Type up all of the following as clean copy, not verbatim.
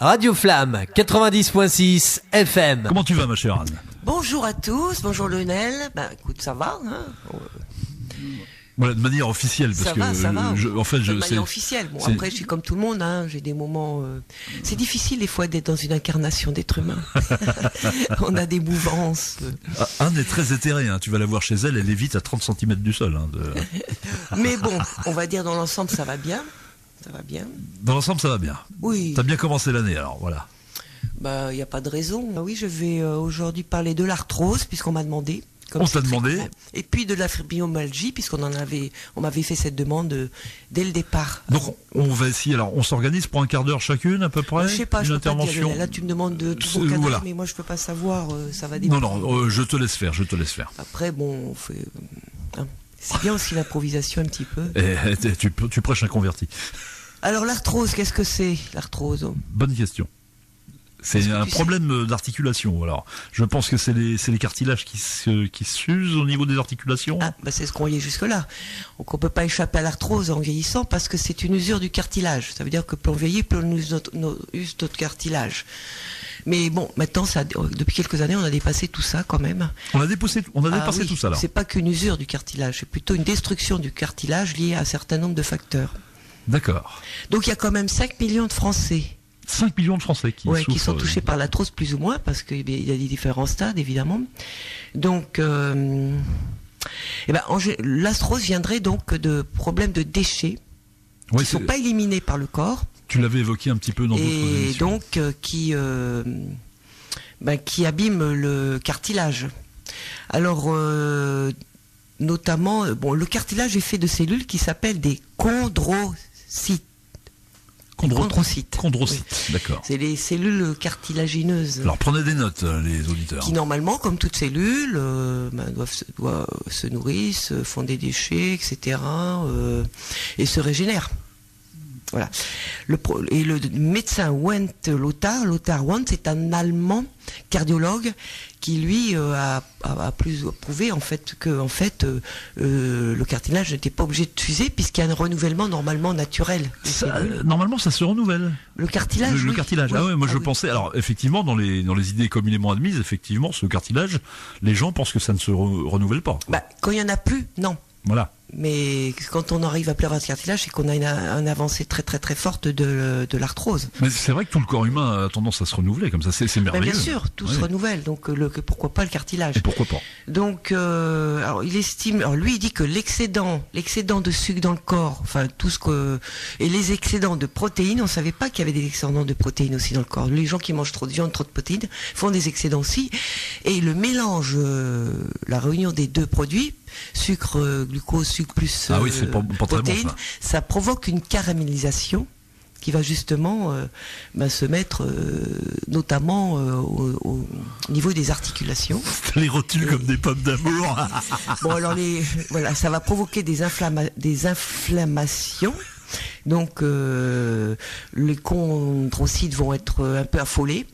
Radio Flamme 90.6 FM. Comment tu vas, ma chère Anne? Bonjour à tous, bonjour Lionel. Écoute, ça va, hein? Voilà, de manière officielle, parce ça va. de manière officielle. Bon, après, je suis comme tout le monde, hein. J'ai des moments. C'est difficile des fois d'être dans une incarnation d'être humain. On a des mouvances. Anne est très éthérée, hein. Tu vas la voir chez elle, elle est vite à 30 cm du sol. Hein, Mais bon, on va dire dans l'ensemble, ça va bien. Ça va bien. Dans l'ensemble, ça va bien. Oui. T'as bien commencé l'année, alors voilà. Il n'y a pas de raison. Oui, je vais aujourd'hui parler de l'arthrose, puisqu'on m'a demandé. On t'a demandé. Et puis de la fibromyalgie, puisqu'on m'avait fait cette demande dès le départ. Donc on va essayer. Alors on s'organise pour un quart d'heure chacune à peu près. Je sais pas, une je peux intervention. pas dire. Là tu me demandes de tout cadrer, voilà. Mais moi je peux pas savoir. Ça va dépendre. Non, je te laisse faire. Après bon, on fait. C'est bien aussi l'improvisation un petit peu. Tu prêches un converti. Alors l'arthrose, qu'est-ce que c'est l'arthrose? Bonne question. C'est un problème d'articulation. Alors, je pense que c'est les cartilages qui s'usent au niveau des articulations. C'est ce qu'on voyait jusque-là. Donc on peut pas échapper à l'arthrose en vieillissant parce que c'est une usure du cartilage. Ça veut dire que plus on vieillit, plus on use notre cartilage. Mais bon, maintenant, depuis quelques années, on a dépassé tout ça quand même. On a dépassé tout ça là. C'est pas qu'une usure du cartilage, c'est plutôt une destruction du cartilage liée à un certain nombre de facteurs. D'accord. Donc il y a quand même 5 millions de Français. 5 millions de Français qui sont touchés par l'arthrose plus ou moins, parce qu'il y a des différents stades évidemment. Donc, l'arthrose viendrait donc de problèmes de déchets qui ne sont pas éliminés par le corps. Tu l'avais évoqué un petit peu dans d'autres émissions. Et donc qui abîment le cartilage. Alors notamment, le cartilage est fait de cellules qui s'appellent des chondrocytes. Chondrocytes, oui. D'accord. C'est les cellules cartilagineuses. Alors prenez des notes, les auditeurs. Qui normalement, comme toute cellule, doivent se nourrissent, font des déchets, etc. Et se régénèrent. Voilà. Et le médecin Lothar Wundt, c'est un Allemand cardiologue qui lui a plus prouvé en fait que le cartilage n'était pas obligé de s'user puisqu'il y a un renouvellement normalement naturel. Normalement, ça se renouvelle. Le cartilage. Le cartilage. Oui. Je pensais. Alors effectivement, dans les idées communément admises, effectivement, ce cartilage, les gens pensent que ça ne se renouvelle pas. Quand il y en a plus, non. Voilà. Mais quand on arrive à plus avoir ce cartilage, c'est qu'on a une avancée très très très forte de l'arthrose. Mais c'est vrai que tout le corps humain a tendance à se renouveler comme ça, c'est merveilleux. Bien sûr, tout se renouvelle, donc pourquoi pas le cartilage? Et pourquoi pas? Donc, il estime, lui il dit que l'excédent de sucre dans le corps, et les excédents de protéines, on savait pas qu'il y avait des excédents de protéines aussi dans le corps. Les gens qui mangent trop de viande, trop de protéines, font des excédents aussi. Et le mélange, la réunion des deux produits, sucre, glucose, sucre plus c'est pas protéines, bon, ça provoque une caramélisation qui va justement se mettre notamment au niveau des articulations. Les rotules comme des pommes d'amour. Ça va provoquer des inflammations. Donc les chondrocytes vont être un peu affolés,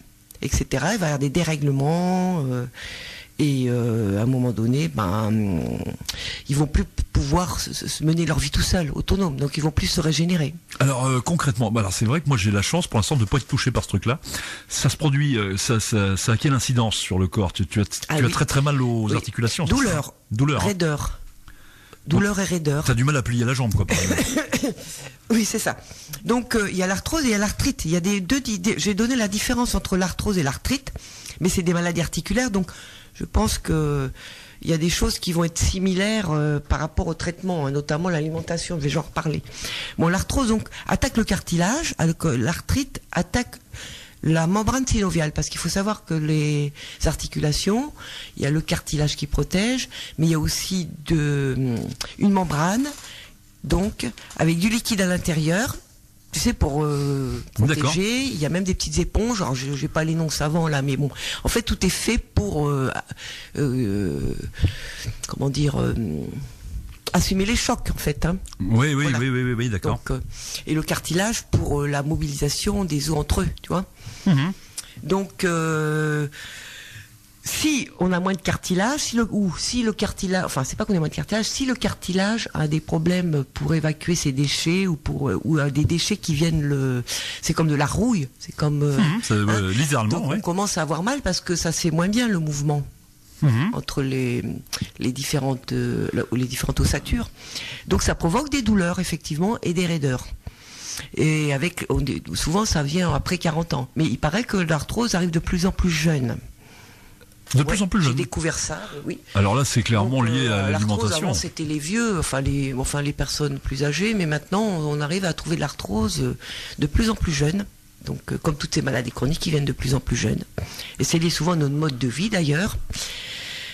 etc. Il va y avoir des dérèglements. Et à un moment donné, ils vont plus pouvoir se mener leur vie tout seuls, autonomes, donc ils vont plus se régénérer. Alors concrètement, c'est vrai que moi j'ai la chance pour l'instant de ne pas être touché par ce truc-là. Ça se produit, ça a quelle incidence sur le corps? Tu as très très mal aux articulations. Douleur, raideur. Douleur et raideur. T'as du mal à plier la jambe, quoi, par exemple. Oui, c'est ça. Donc il y a l'arthrose et il y a l'arthrite. Il y a j'ai donné la différence entre l'arthrose et l'arthrite, mais c'est des maladies articulaires, donc je pense que il y a des choses qui vont être similaires par rapport au traitement, notamment l'alimentation. Je vais en reparler. L'arthrose donc attaque le cartilage, l'arthrite attaque la membrane synoviale, parce qu'il faut savoir que les articulations, il y a le cartilage qui protège, mais il y a aussi une membrane, donc avec du liquide à l'intérieur. Tu sais, pour protéger, il y a même des petites éponges. Alors, je n'ai pas les noms savants là, mais bon, en fait, tout est fait pour, assumer les chocs, en fait. Hein. Oui, d'accord. Donc, et le cartilage pour la mobilisation des os entre eux, tu vois. Mm-hmm. Donc, si on a moins de cartilage, si le cartilage, enfin c'est pas qu'on a moins de cartilage, si le cartilage a des problèmes pour évacuer ses déchets ou a des déchets qui viennent c'est comme de la rouille, c'est comme littéralement. Donc on commence à avoir mal parce que ça se fait moins bien le mouvement entre les différentes ossatures. Donc ça provoque des douleurs effectivement et des raideurs. Et souvent ça vient après 40 ans. Mais il paraît que l'arthrose arrive de plus en plus jeune. De plus en plus jeune. J'ai découvert ça, oui. Alors là, c'est clairement lié à l'alimentation. Avant, c'était les vieux, les personnes plus âgées, mais maintenant, on arrive à trouver de l'arthrose de plus en plus jeune. Donc, comme toutes ces maladies chroniques qui viennent de plus en plus jeunes. Et c'est lié souvent à notre mode de vie, d'ailleurs.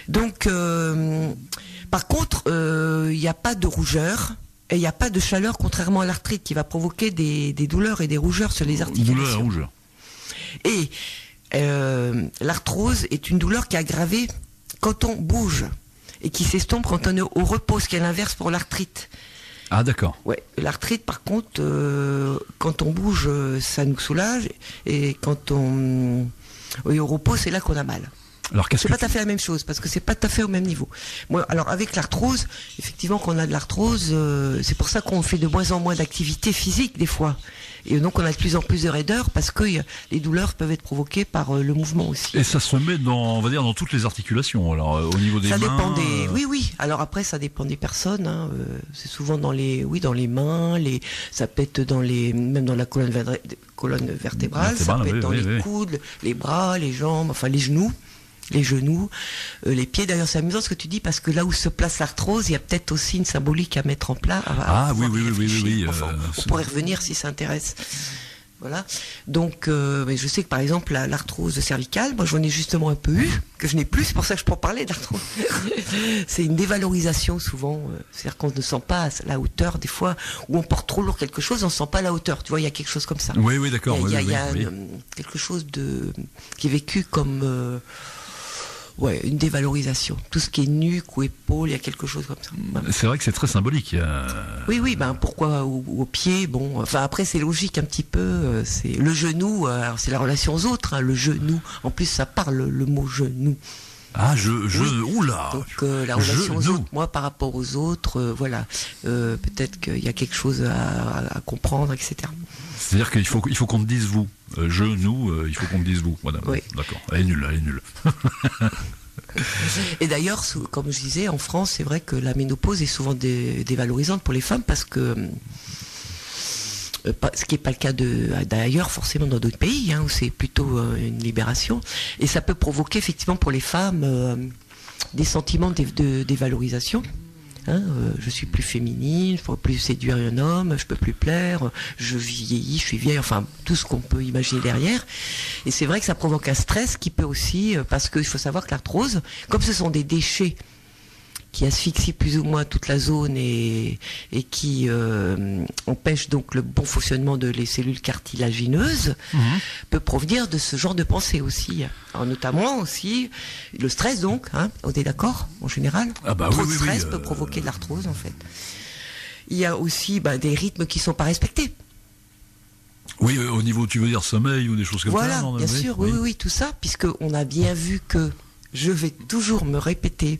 Donc, par contre, il n'y a pas de rougeur. Et il n'y a pas de chaleur, contrairement à l'arthrite, qui va provoquer des douleurs et des rougeurs sur les articulations. Douleurs et rougeurs. Et l'arthrose est une douleur qui est aggravée quand on bouge et qui s'estompe quand on est au repos, ce qui est l'inverse pour l'arthrite. Ah d'accord. Ouais, l'arthrite par contre, quand on bouge, ça nous soulage et quand on est au repos, c'est là qu'on a mal. Alors c'est pas tout à fait la même chose parce que c'est pas tout à fait au même niveau. Moi, alors avec l'arthrose, effectivement, quand on a de l'arthrose, c'est pour ça qu'on fait de moins en moins d'activité physique des fois. Et donc on a de plus en plus de raideurs parce que les douleurs peuvent être provoquées par le mouvement aussi. Et ça se met dans toutes les articulations. Alors au niveau des mains. Ça dépend des. Oui. Alors après ça dépend des personnes. C'est souvent dans les mains, ça peut être même dans la colonne vertébrale, ça peut être dans les coudes, les bras, les jambes, enfin les genoux. Les genoux, les pieds. D'ailleurs, c'est amusant ce que tu dis parce que là où se place l'arthrose, il y a peut-être aussi une symbolique à mettre en place. Oui. Enfin, on pourrait revenir si ça intéresse. Voilà. Donc, mais je sais que par exemple, l'arthrose cervicale, moi j'en ai justement un peu eu, que je n'ai plus, c'est pour ça que je peux en parler d'arthrose. C'est une dévalorisation souvent. C'est-à-dire qu'on ne sent pas la hauteur, des fois, où on porte trop lourd quelque chose, on ne sent pas la hauteur. Tu vois, il y a quelque chose comme ça. Oui, d'accord. Il y a quelque chose qui est vécu comme. Une dévalorisation. Tout ce qui est nuque ou épaule, il y a quelque chose comme ça. Voilà. C'est vrai que c'est très symbolique. Oui, pourquoi au pied, après c'est logique un petit peu, c'est le genou, alors c'est la relation aux autres, le genou, en plus ça parle le mot genou. Ah, oula. Donc la relation aux autres, moi par rapport aux autres, peut-être qu'il y a quelque chose à comprendre, etc. C'est-à-dire qu'il faut qu'on te dise vous. Il faut qu'on te dise vous. Voilà. Oui. D'accord. Elle est nulle. Et d'ailleurs, comme je disais, en France, c'est vrai que la ménopause est souvent dévalorisante pour les femmes parce que ce qui n'est pas le cas d'ailleurs forcément dans d'autres pays où c'est plutôt une libération et ça peut provoquer effectivement pour les femmes des sentiments de dévalorisation. Je suis plus féminine, je ne pourrais plus séduire un homme, je peux plus plaire, je vieillis, je suis vieille, enfin tout ce qu'on peut imaginer derrière. Et c'est vrai que ça provoque un stress qui peut aussi, parce qu'il faut savoir que l'arthrose, comme ce sont des déchets qui asphyxient plus ou moins toute la zone et qui empêchent donc le bon fonctionnement de les cellules cartilagineuses, peut provenir de ce genre de pensée aussi. Alors notamment aussi le stress donc, on est d'accord en général. Trop de stress peut provoquer de l'arthrose en fait. Il y a aussi des rythmes qui sont pas respectés. Oui, au niveau, tu veux dire sommeil ou des choses comme ça. Voilà, bien sûr, oui, tout ça, puisque on a bien vu que. Je vais toujours me répéter.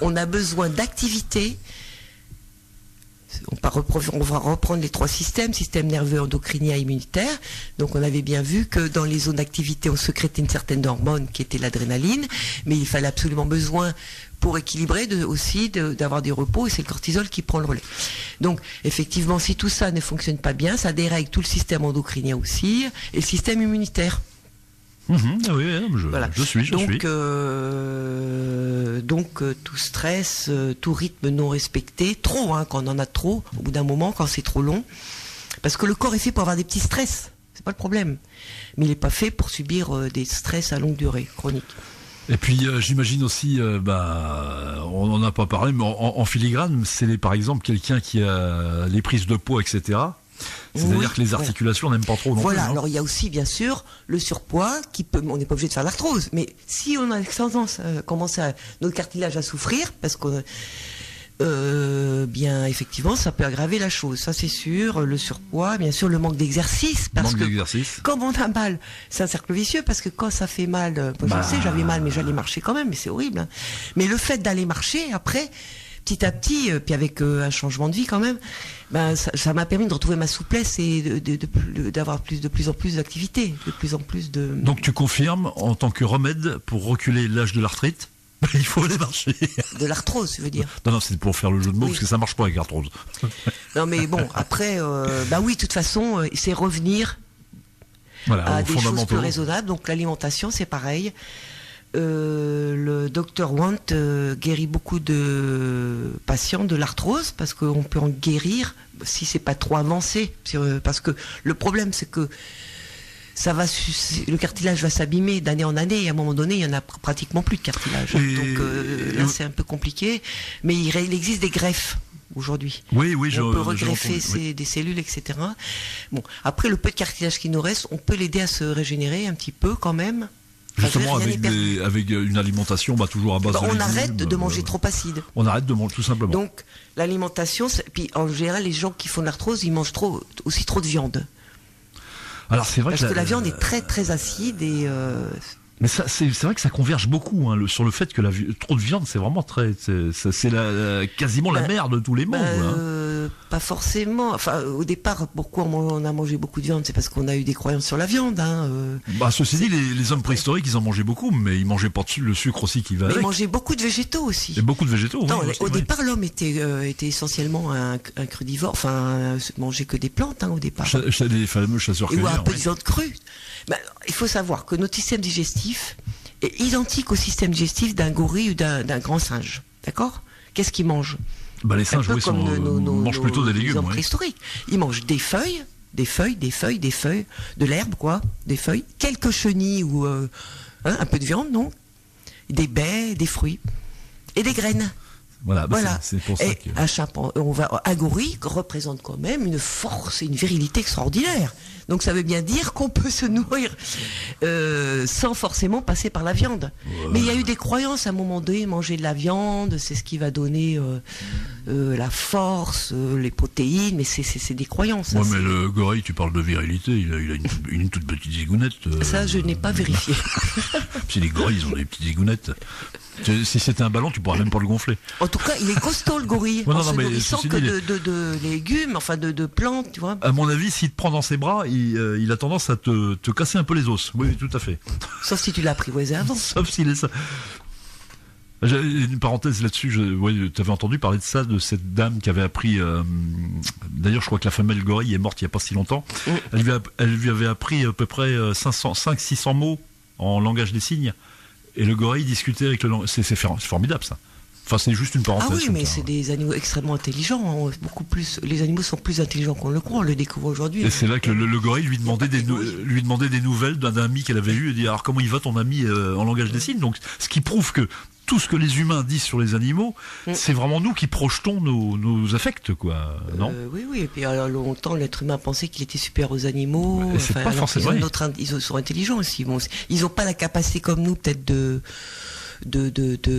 On a besoin d'activité. On va reprendre les 3 systèmes, système nerveux, endocrinien, immunitaire. Donc on avait bien vu que dans les zones d'activité, on sécrétait une certaine hormone qui était l'adrénaline, mais il fallait absolument besoin pour équilibrer d'avoir des repos et c'est le cortisol qui prend le relais. Donc effectivement, si tout ça ne fonctionne pas bien, ça dérègle tout le système endocrinien aussi et le système immunitaire. Je suis. Donc tout stress, tout rythme non respecté, trop quand on en a trop, au bout d'un moment quand c'est trop long, parce que le corps est fait pour avoir des petits stress, c'est pas le problème, mais il n'est pas fait pour subir des stress à longue durée, chroniques. Et puis j'imagine aussi, on n'en a pas parlé, mais en filigrane, c'est par exemple quelqu'un qui a les prises de poids, etc. C'est-à-dire que les articulations n'aiment pas trop non plus. Voilà, alors il y a aussi bien sûr le surpoids on n'est pas obligé de faire l'arthrose, mais si on a tendance notre cartilage à souffrir, parce que bien effectivement ça peut aggraver la chose, ça c'est sûr. Le surpoids, bien sûr, le manque d'exercice, parce que comme on a mal, c'est un cercle vicieux, parce que quand ça fait mal, moi je le sais, j'avais mal mais j'allais marcher quand même, mais c'est horrible, hein. Mais le fait d'aller marcher après, petit à petit, puis avec un changement de vie quand même, ben ça m'a permis de retrouver ma souplesse et d'avoir de plus en plus d'activités, de plus en plus de... Donc tu confirmes, en tant que remède pour reculer l'âge de l'arthrite, il faut aller marcher. De l'arthrose, je veux dire. Non, c'est pour faire le jeu de mots, parce que ça marche pas avec l'arthrose. Non, mais bon, après, bah oui, de toute façon, c'est revenir à des choses plus raisonnables. Donc l'alimentation, c'est pareil. Le docteur Want guérit beaucoup de patients de l'arthrose, parce qu'on peut en guérir si c'est pas trop avancé. Parce que le problème, c'est que le cartilage va s'abîmer d'année en année, et à un moment donné, il y en a pratiquement plus de cartilage. Donc là, c'est un peu compliqué. Mais il existe des greffes aujourd'hui. Oui, on peut regreffer des cellules, etc. Bon, après, le peu de cartilage qui nous reste, on peut l'aider à se régénérer un petit peu quand même. Justement, avec une alimentation toujours à base de légumes. On arrête de manger trop acide. On arrête de manger, tout simplement. Donc, l'alimentation, puis en général, les gens qui font de l'arthrose, ils mangent aussi trop de viande. Alors c'est vrai parce que la viande est très très acide et. Mais c'est vrai que ça converge beaucoup sur le fait que trop de viande, c'est vraiment c'est quasiment la mère de tous les mondes. Pas forcément. Enfin, au départ, pourquoi on a mangé beaucoup de viande, c'est parce qu'on a eu des croyances sur la viande. Ceci dit, les hommes préhistoriques, ils en mangeaient beaucoup, mais ils mangeaient pas le sucre aussi qui va avec. Ils mangeaient beaucoup de végétaux aussi. Et beaucoup de végétaux. Non, au départ, l'homme était essentiellement un crudivore. Enfin, mangeait que des plantes au départ. Les fameux chasseurs-cueilleurs. Ou un peu de viande crue. Il faut savoir que notre système digestif est identique au système digestif d'un gorille ou d'un grand singe. D'accord ? Qu'est-ce qu'ils mangent ? Les singes, mangent plutôt des légumes. Les hommes préhistoriques. Ils mangent des feuilles, de l'herbe, des feuilles, quelques chenilles ou un peu de viande, non ? Des baies, des fruits et des graines. Voilà. C'est pour ça un gorille représente quand même une force et une virilité extraordinaire. Donc ça veut bien dire qu'on peut se nourrir sans forcément passer par la viande. Ouais. Mais il y a eu des croyances à un moment donné, manger de la viande, c'est ce qui va donner la force, les protéines, mais c'est des croyances. Ouais, mais le gorille, tu parles de virilité, il a une toute petite zigounette. Ça, je n'ai pas vérifié. Si les gorilles, ils ont des petites zigounettes. Si c'était un ballon, tu pourras même pas le gonfler. En tout cas, il est costaud, le gorille. En se nourrissant que de légumes, enfin de plantes, tu vois. À mon avis, s'il te prend dans ses bras, il a tendance à te casser un peu les os. Oui, tout à fait. Sauf si tu l'as apprivoisé avant. Sauf s'il est ça. J'ai une parenthèse là-dessus. Tu avais entendu parler de ça, de cette dame qui avait appris. D'ailleurs, je crois que la femelle gorille est morte il n'y a pas si longtemps. Elle lui avait appris à peu près 500-600 mots en langage des signes. Et le gorille discutait avec le langage. C'est formidable, ça. Enfin, c'est juste une parenthèse. Ah oui, mais c'est des animaux extrêmement intelligents. Beaucoup plus. Les animaux sont plus intelligents qu'on le croit. On le découvre aujourd'hui. Et c'est là que le gorille lui demandait des nouvelles d'un ami qu'elle avait eu et dit alors comment il va ton ami en langage des signes. Donc, ce qui prouve que tout ce que les humains disent sur les animaux, c'est vraiment nous qui projetons nos affects, quoi. Non ? Oui. Et puis longtemps, l'être humain pensait qu'il était supérieur aux animaux. C'est pas forcément. Ils sont intelligents aussi. Bon, ils n'ont pas la capacité comme nous, peut-être de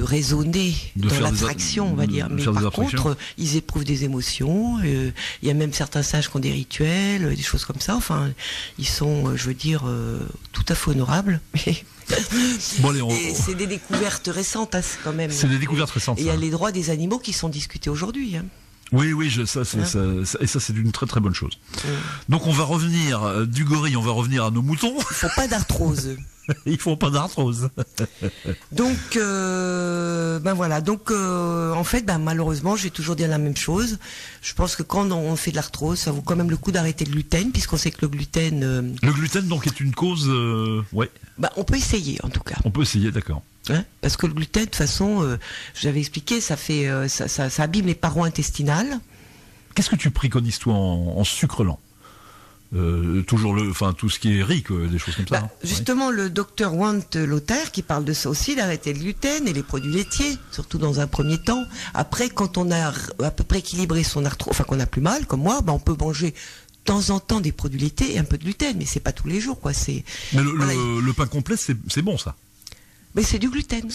raisonner dans l'abstraction, on va dire. Mais par contre, ils éprouvent des émotions. Il y a même certains sages qui ont des rituels, des choses comme ça. Enfin, ils sont, je veux dire, tout à fait honorables. Et c'est des découvertes récentes, quand même. C'est des découvertes récentes. Et il y a les droits des animaux qui sont discutés aujourd'hui. Oui, ça c'est une très très bonne chose. Donc on va revenir du gorille, on va revenir à nos moutons. Ils font pas d'arthrose. Ils font pas d'arthrose. Donc voilà. Donc en fait, malheureusement, je vais toujours dire la même chose. Je pense que quand on fait de l'arthrose, ça vaut quand même le coup d'arrêter le gluten, puisqu'on sait que le gluten. Le gluten donc est une cause. Ouais. On peut essayer en tout cas. On peut essayer, d'accord. Parce que le gluten, de toute façon, j'avais expliqué, ça abîme les parois intestinales. Qu'est-ce que tu préconises toi en sucre lent ? Toujours tout ce qui est riz, des choses comme ça. Justement, le docteur Want Lothaire qui parle de ça aussi, d'arrêter le gluten et les produits laitiers, surtout dans un premier temps. Après, quand on a à peu près équilibré son arthrose, qu'on a plus mal, comme moi, on peut manger de temps en temps des produits laitiers et un peu de gluten, mais c'est pas tous les jours, quoi. Mais le pain complet, c'est bon, ça. Mais c'est du gluten.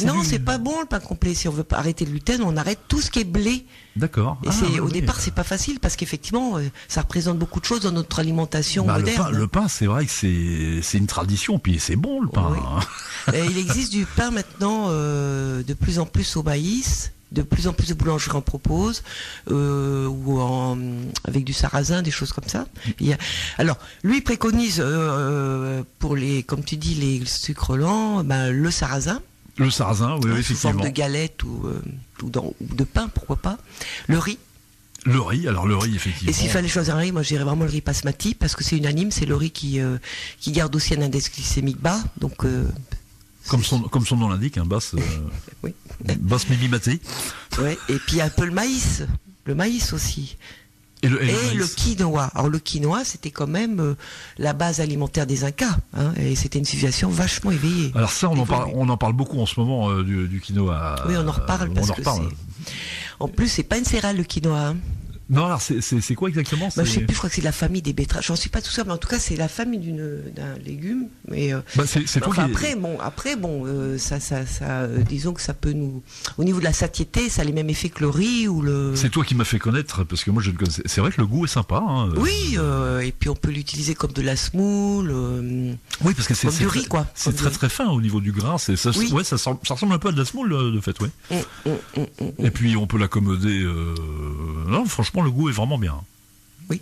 Non, c'est pas bon le pain complet. Si on veut arrêter le gluten, on arrête tout ce qui est blé. D'accord. Et au départ, c'est pas facile parce qu'effectivement, ça représente beaucoup de choses dans notre alimentation moderne. Le pain, c'est vrai que c'est une tradition, puis c'est bon le pain. Oui. Il existe du pain maintenant de plus en plus au maïs. De plus en plus de boulangeries en proposent, avec du sarrasin, des choses comme ça. Alors, lui préconise pour comme tu dis, les sucres lents, le sarrasin. Le sarrasin, oui, Sous effectivement. forme de galette ou de pain, pourquoi pas. Le riz. Le riz, effectivement. Et s'il fallait choisir un riz, moi je dirais vraiment le riz basmati, parce que c'est unanime, c'est le riz qui garde aussi un index glycémique bas, donc... Comme son nom l'indique, basse, oui. Basse minimatée. Ouais, et puis un peu le maïs aussi. Et le quinoa. Alors le quinoa, c'était quand même la base alimentaire des Incas, et c'était une civilisation vachement éveillée. Alors ça, on en parle beaucoup en ce moment du quinoa. Oui, on en reparle En plus, c'est pas une céréale le quinoa. Non, alors c'est quoi exactement? Je sais plus, je crois que c'est de la famille des betteraves. J'en suis pas tout sûr, mais en tout cas, c'est la famille d'un légume. Mais disons que ça peut nous, au niveau de la satiété, ça a les mêmes effets que le riz ou le. C'est toi qui m'as fait connaître, parce que moi je le connaissais. C'est vrai que le goût est sympa. Oui, et puis on peut l'utiliser comme de la semoule. Oui, parce que c'est du riz, quoi. C'est très fin au niveau du grain. Ça ressemble un peu à de la semoule de fait, ouais. Et puis on peut l'accommoder. Non, franchement, le goût est vraiment bien. Oui.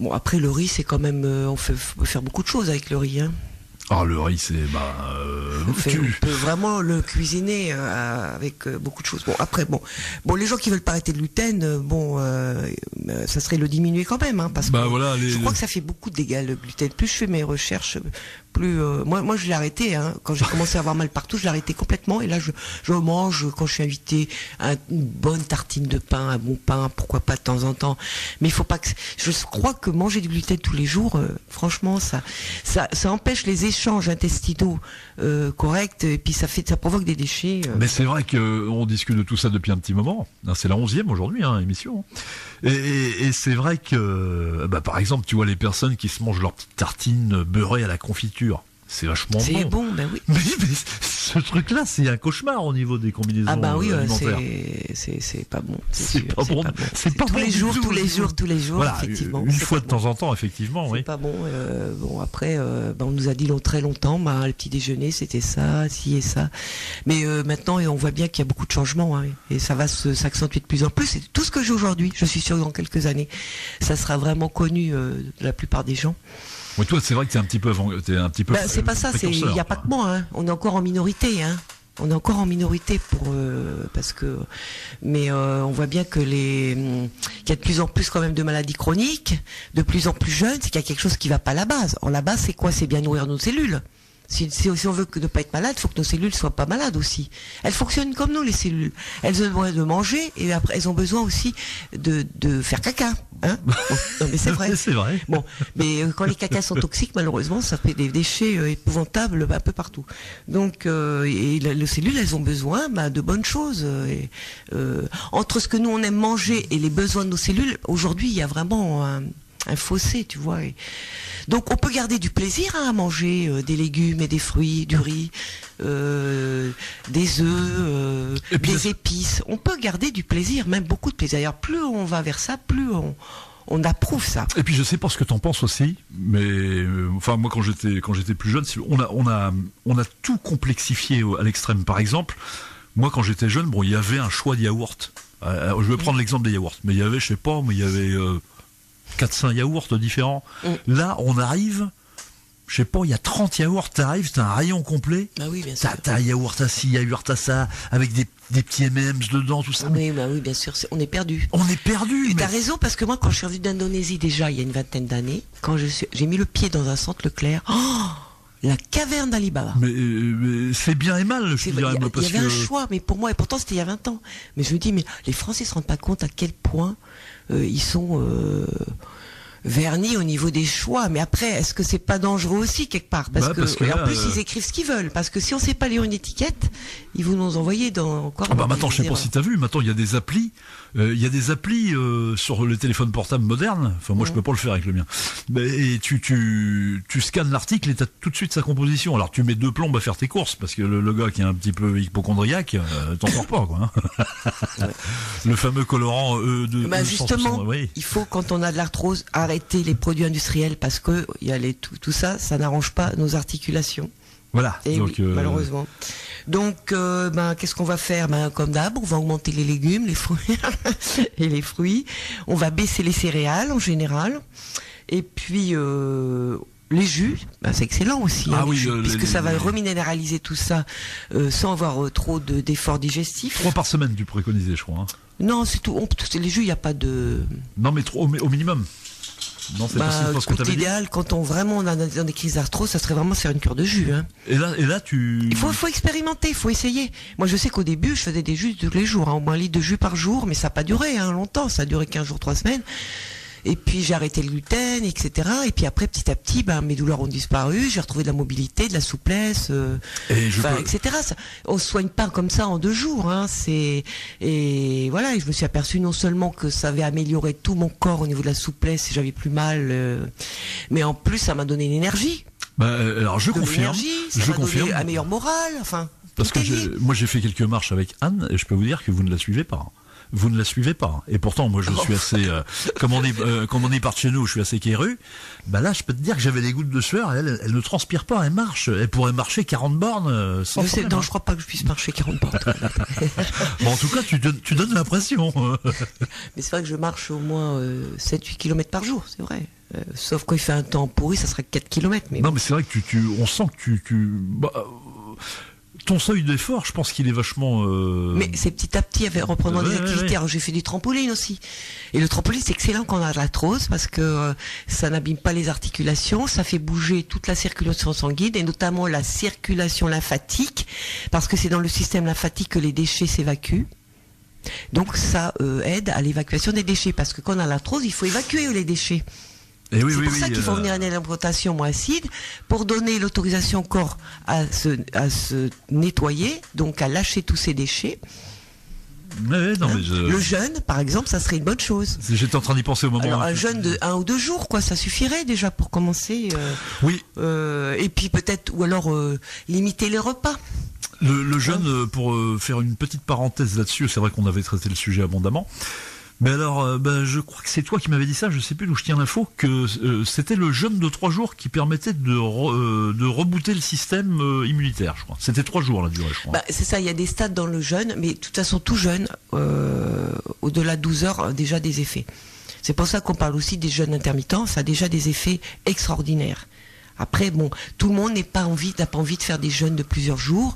Bon, après le riz, c'est quand même, on peut faire beaucoup de choses avec le riz. Le riz, c'est on peut vraiment le cuisiner avec beaucoup de choses. Bon, après, les gens qui veulent pas arrêter le gluten, ça serait le diminuer quand même, parce que je crois que ça fait beaucoup de dégâts le gluten. Plus je fais mes recherches, plus moi je l'ai arrêté. Quand j'ai commencé à avoir mal partout, je l'ai arrêté complètement. Et là, je mange quand je suis invité une bonne tartine de pain, un bon pain, pourquoi pas de temps en temps. Mais il faut pas que. Je crois que manger du gluten tous les jours, franchement, ça empêche les échanges intestinaux corrects, et puis ça provoque des déchets. Mais c'est vrai qu'on discute de tout ça depuis un petit moment. C'est la 11e aujourd'hui, émission. Et c'est vrai que, par exemple, tu vois les personnes qui se mangent leur petite tartine beurrée à la confiture. C'est vachement bon. C'est bon, ben oui. Mais ce truc-là, c'est un cauchemar au niveau des combinaisons alimentaires. C'est pas bon. C'est pas bon. C'est pas tous bon les jours, tous les jours. Voilà, effectivement. Une fois de temps en temps, effectivement, oui. C'est pas bon. Après, on nous a dit très longtemps, le petit déjeuner, c'était ça, ci et ça. Mais maintenant, on voit bien qu'il y a beaucoup de changements, et ça va s'accentuer de plus en plus. C'est tout ce que j'ai aujourd'hui. Je suis sûr que dans quelques années, ça sera vraiment connu de la plupart des gens. Oui, toi, c'est vrai que t'es un petit peu c'est pas ça, il n'y a pas que moi, on est encore en minorité, On est encore en minorité mais on voit bien qu'il y a de plus en plus quand même de maladies chroniques, de plus en plus jeunes, c'est qu'il y a quelque chose qui va pas à la base. Or, la base, c'est quoi? C'est bien nourrir nos cellules. Si on veut ne pas être malade, il faut que nos cellules soient pas malades aussi. Elles fonctionnent comme nous, les cellules. Elles ont besoin de manger, et après, elles ont besoin aussi de faire caca. Non, mais c'est vrai. C'est vrai. Bon, mais quand les cacas sont toxiques, malheureusement, ça fait des déchets épouvantables un peu partout. Donc, les cellules, elles ont besoin de bonnes choses. Entre ce que nous, on aime manger et les besoins de nos cellules, aujourd'hui, il y a vraiment un fossé, tu vois. Donc on peut garder du plaisir à manger des légumes et des fruits, du riz, des œufs, des épices. On peut garder du plaisir, même beaucoup de plaisir. D'ailleurs, plus on va vers ça, plus on approuve ça. Et puis je sais pas ce que t'en penses aussi, mais moi quand j'étais plus jeune, on a tout complexifié à l'extrême. Par exemple, moi quand j'étais jeune, il y avait un choix de yaourts. Je vais prendre l'exemple des yaourts, mais il y avait, il y avait 400 yaourts différents. Là, on arrive, il y a 30 yaourts, t'arrives, t'as un rayon complet. Ah oui, bien sûr. T'as un yaourt à ci, yaourt à ça, avec des petits M&M's dedans, tout ça. Oui, bien sûr, on est perdu. On est perdu. T'as raison, parce que moi, quand je suis revenue d'Indonésie déjà, il y a une vingtaine d'années, quand j'ai mis le pied dans un centre Leclerc, la caverne d'Alibaba. Mais c'est bien et mal, je dirais. Il y avait un choix, mais pour moi, et pourtant c'était il y a 20 ans. Mais je me dis, mais les Français se rendent pas compte à quel point ils sont vernis au niveau des choix, mais après, est-ce que c'est pas dangereux aussi quelque part? Parce que là, en plus, ils écrivent ce qu'ils veulent. Parce que si on sait pas lire une étiquette, ils vont nous envoyer dans encore. Maintenant, je sais pas si t'as vu. Maintenant, il y a des applis. Sur le téléphone portable moderne. Enfin, moi, je peux pas le faire avec le mien. Et tu scannes l'article et t'as tout de suite sa composition. Alors, tu mets 2 plombes à faire tes courses parce que le gars qui est un petit peu hypocondriaque, t'en sors pas, quoi. Hein. Le fameux colorant justement, il faut, quand on a de l'arthrose, arrêter les produits industriels parce que il y a tout ça n'arrange pas nos articulations. Voilà. Et donc, malheureusement. Donc, qu'est-ce qu'on va faire? Comme d'hab, on va augmenter les légumes, les fruits et les fruits. On va baisser les céréales en général. Et puis les jus, c'est excellent aussi, puisque ça va reminéraliser tout ça sans avoir trop d'efforts digestifs. 3 par semaine, tu préconisais, je crois. Hein. Non, c'est tout. Les jus, il n'y a pas de. Non, mais au minimum. Non, c'est pas ce que t'avais dit. L'idéal, quand on a dans des crises d'arthrose, ça serait vraiment faire une cure de jus. Hein. Et là, il faut expérimenter, il faut essayer. Moi, je sais qu'au début, je faisais des jus tous les jours, au moins 1 litre de jus par jour, mais ça n'a pas duré longtemps. Ça a duré 15 jours, 3 semaines. Et puis j'ai arrêté le gluten, etc. Et puis après, petit à petit, mes douleurs ont disparu. J'ai retrouvé de la mobilité, de la souplesse, etc. On se soigne pas comme ça en 2 jours. Hein. Et voilà. Et je me suis aperçu non seulement que ça avait amélioré tout mon corps au niveau de la souplesse, et j'avais plus mal, mais en plus, ça m'a donné une énergie. Alors je confirme. Ça m'a donné un meilleur moral. Enfin. Parce que moi j'ai fait quelques marches avec Anne et je peux vous dire que vous ne la suivez pas. Vous ne la suivez pas. Et pourtant, moi, je suis assez, comme on est par chez nous, je suis assez quéru. Là, je peux te dire que j'avais des gouttes de sueur. Elle ne transpire pas, elle marche. Elle pourrait marcher 40 bornes sans problème. Non, je crois pas que je puisse marcher 40 bornes. En tout cas, tu donnes l'impression. Mais c'est vrai que je marche au moins 7-8 km par jour, c'est vrai. Sauf quand il fait un temps pourri, ça serait 4 km. Mais non, mais c'est vrai que on sent que ton seuil d'effort, je pense qu'il est vachement. Mais c'est petit à petit, reprenant des activités. Alors j'ai fait du trampoline aussi. Et le trampoline, c'est excellent quand on a de l'arthrose parce que ça n'abîme pas les articulations, ça fait bouger toute la circulation sanguine et notamment la circulation lymphatique, parce que c'est dans le système lymphatique que les déchets s'évacuent. Donc ça aide à l'évacuation des déchets, parce que quand on a l'arthrose, il faut évacuer les déchets. C'est pour ça qu'il faut venir à une alimentation moins acide pour donner l'autorisation au corps à se nettoyer, donc à lâcher tous ces déchets. Le jeûne, par exemple, ça serait une bonne chose. J'étais en train d'y penser au moment. Alors un jeûne de 1 ou 2 jours, ça suffirait déjà pour commencer. Oui. Et puis peut-être, ou alors limiter les repas. Le jeûne, pour faire une petite parenthèse là-dessus, c'est vrai qu'on avait traité le sujet abondamment. Mais alors, je crois que c'est toi qui m'avais dit ça, je sais plus d'où je tiens l'info, que c'était le jeûne de 3 jours qui permettait de rebooter le système immunitaire, je crois. C'était 3 jours la durée, je crois. C'est ça, il y a des stades dans le jeûne, mais de toute façon, tout jeûne, au-delà de 12 heures, a déjà des effets. C'est pour ça qu'on parle aussi des jeûnes intermittents, ça a déjà des effets extraordinaires. Après, tout le monde n'a pas envie de faire des jeûnes de plusieurs jours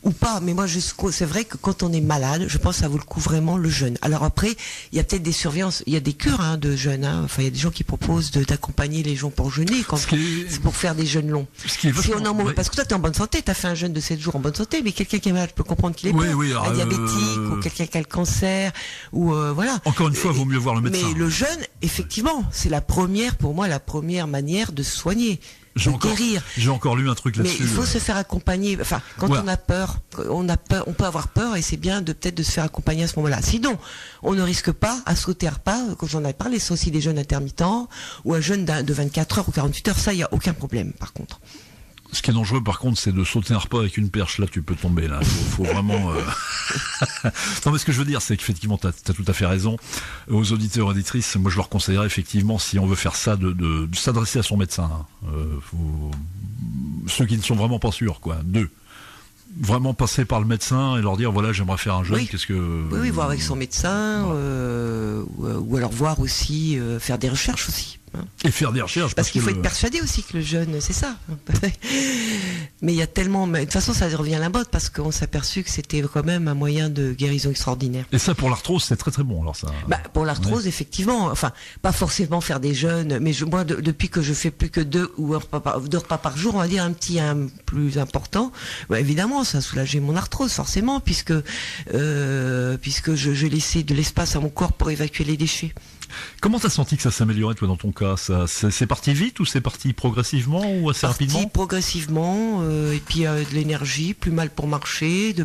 ou pas. Mais moi, c'est vrai que quand on est malade, je pense que ça vaut le coup vraiment le jeûne. Alors après, il y a peut-être des surveillances, il y a des cures de jeûne. Enfin, il y a des gens qui proposent d'accompagner les gens pour jeûner, c'est pour faire des jeûnes longs. Parce que toi, tu es en bonne santé, tu as fait un jeûne de 7 jours en bonne santé, mais quelqu'un qui est malade, je peux comprendre qu'il est un diabétique ou quelqu'un qui a le cancer ou voilà. Encore une fois, il vaut mieux voir le médecin. Mais le jeûne, effectivement, c'est la première manière de se soigner. J'ai encore lu un truc là-dessus. Mais il faut se faire accompagner. Enfin, quand on a peur, on peut avoir peur et c'est bien peut-être de se faire accompagner à ce moment-là. Sinon, on ne risque pas à sauter un repas. Quand j'en avais parlé, c'est aussi des jeûnes intermittents ou un jeûne de 24 heures ou 48 heures. Ça, il n'y a aucun problème, par contre. Ce qui est dangereux, par contre, c'est de sauter un repas avec une perche. Là, tu peux tomber. Là, faut vraiment. Non, mais ce que je veux dire, c'est qu'effectivement, t'as tout à fait raison. Aux auditeurs et auditrices, moi, je leur conseillerais effectivement, si on veut faire ça, de s'adresser à son médecin. Ceux qui ne sont vraiment pas sûrs, quoi. Vraiment passer par le médecin et leur dire voilà, j'aimerais faire un jeûne. Oui, voir avec son médecin, ou alors voir aussi faire des recherches aussi. Et faire des recherches parce qu'il faut être persuadé aussi que le jeûne, c'est ça. Mais il y a tellement, de toute façon, ça revient à la mode parce qu'on s'est aperçu que c'était quand même un moyen de guérison extraordinaire. Et ça, pour l'arthrose, c'est très très bon. Alors ça. Pour l'arthrose, effectivement. Enfin, pas forcément faire des jeûnes, mais moi, depuis que je fais plus que 2 repas par jour, on va dire un plus important. Évidemment, ça a soulagé mon arthrose forcément, puisque je laissais de l'espace à mon corps pour évacuer les déchets. Comment t'as senti que ça s'améliorait, toi, dans ton cas? C'est parti vite ou c'est parti progressivement ou assez rapidement? Progressivement, et puis de l'énergie, plus mal pour marcher.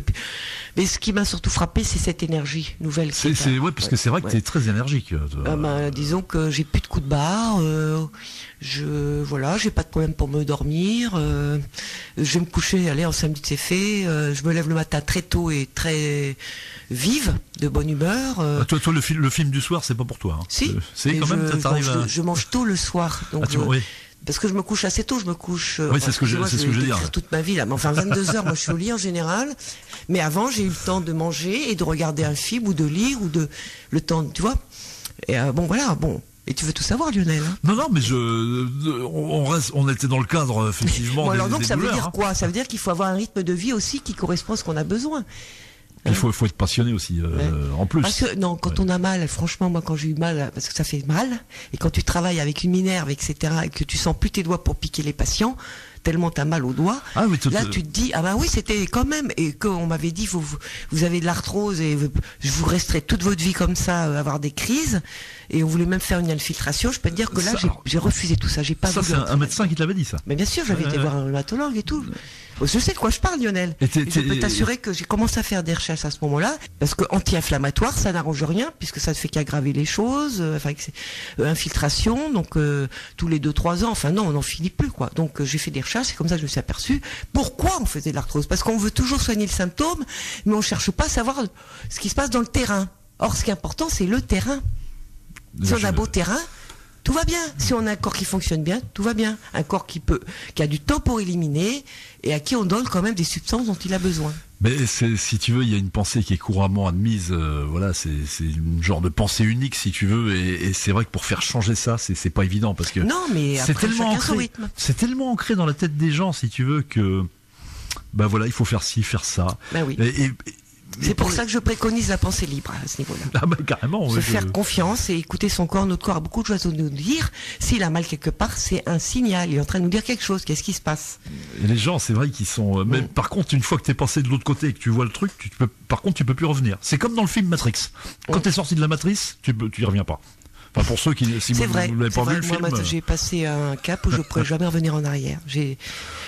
Mais ce qui m'a surtout frappé, c'est cette énergie nouvelle. Ouais, parce que c'est vrai que t'es très énergique. Disons que j'ai plus de coups de barre. J'ai pas de problème pour me dormir. Je vais me coucher, allez, en 5 minutes c'est fait. Je me lève le matin très tôt et très vive, de bonne humeur. Toi, le film du soir, c'est pas pour toi. Hein. Si. C'est quand même. Je mange tôt le soir. Donc, oui. Parce que je me couche assez tôt, Oui, c'est ce que je veux dire. Toute ma vie là, mais enfin 22h, moi je suis au lit en général. Mais avant, j'ai eu le temps de manger et de regarder un film ou de lire ou le temps, tu vois. Et bon. Et tu veux tout savoir, Lionel, hein? Non, mais on était dans le cadre, effectivement. Alors donc, ça veut douleurs, dire quoi? Ça veut dire qu'il faut avoir un rythme de vie aussi qui correspond à ce qu'on a besoin. Il faut être passionné aussi, en plus. Parce que, quand on a mal, franchement, moi, quand j'ai eu mal, parce que ça fait mal, et quand tu travailles avec une minerve, etc., et que tu sens plus tes doigts pour piquer les patients, tellement t'as mal aux doigts, là, tu te dis, oui, c'était quand même, et qu'on m'avait dit, vous avez de l'arthrose, et vous resterez toute votre vie comme ça, avoir des crises, et on voulait même faire une infiltration. Je peux te dire que là, j'ai refusé tout ça, j'ai pas voulu. Ça, c'est un médecin qui te l'avait dit, ça? Mais bien sûr, j'avais été voir un rhumatologue et tout. Je sais de quoi je parle, Lionel. Et je peux t'assurer que j'ai commencé à faire des recherches à ce moment-là, parce que anti-inflammatoire, ça n'arrange rien, puisque ça ne fait qu'aggraver les choses. Infiltration, donc tous les 2-3 ans. Enfin non, on n'en finit plus, quoi. Donc j'ai fait des recherches, c'est comme ça que je me suis aperçu pourquoi on faisait de l'arthrose. Parce qu'on veut toujours soigner le symptôme, mais on cherche pas à savoir ce qui se passe dans le terrain. Or, ce qui est important, c'est le terrain. Si on a beau terrain, tout va bien. Si on a un corps qui fonctionne bien, tout va bien. Un corps qui a du temps pour éliminer et à qui on donne quand même des substances dont il a besoin. Mais si tu veux, il y a une pensée qui est couramment admise. C'est une genre de pensée unique, si tu veux. Et c'est vrai que pour faire changer ça, c'est pas évident parce que non, mais c'est tellement ancré. C'est tellement ancré dans la tête des gens, si tu veux, que il faut faire ci, faire ça. Oui. C'est pour ça que je préconise la pensée libre à ce niveau-là. Carrément. Se faire confiance et écouter son corps. Notre corps a beaucoup de choses à nous dire. S'il a mal quelque part, c'est un signal. Il est en train de nous dire quelque chose. Qu'est-ce qui se passe? Et les gens, c'est vrai qu'ils sont. Mais par contre, une fois que t'es passé de l'autre côté et que tu vois le truc, tu peux plus revenir. C'est comme dans le film Matrix. Quand t'es sorti de la matrice, tu y reviens pas. Enfin, pour ceux qui, si vous n'avez pas vu le film. Moi, j'ai passé un cap où je ne pourrais jamais revenir en arrière.